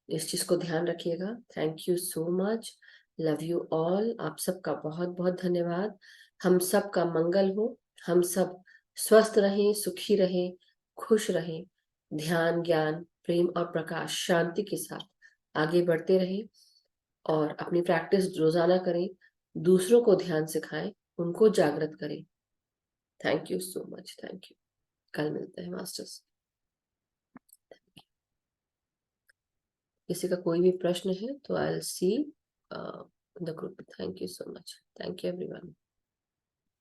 [SPEAKER 1] इस चीज को ध्यान रखिएगा। Thank you so much, love you all. आप सबका बहुत बहुत धन्यवाद। हम सब का मंगल हो, हम सब स्वस्थ रहें, सुखी रहें, खुश रहें, ध्यान, ज्ञान, प्रेम और प्रकाश, शांति के साथ आगे बढ़ते रहें और अपनी प्रैक्टिस रोजाना करें। दूसरों को ध्यान सिखाएं, उनको जागृत करें। Thank you so much, thank you. कल मिलते हैं मास्टर्स। किसी का कोई भी प्रश्न है तो I will see in the group. Thank you so much. Thank you everyone.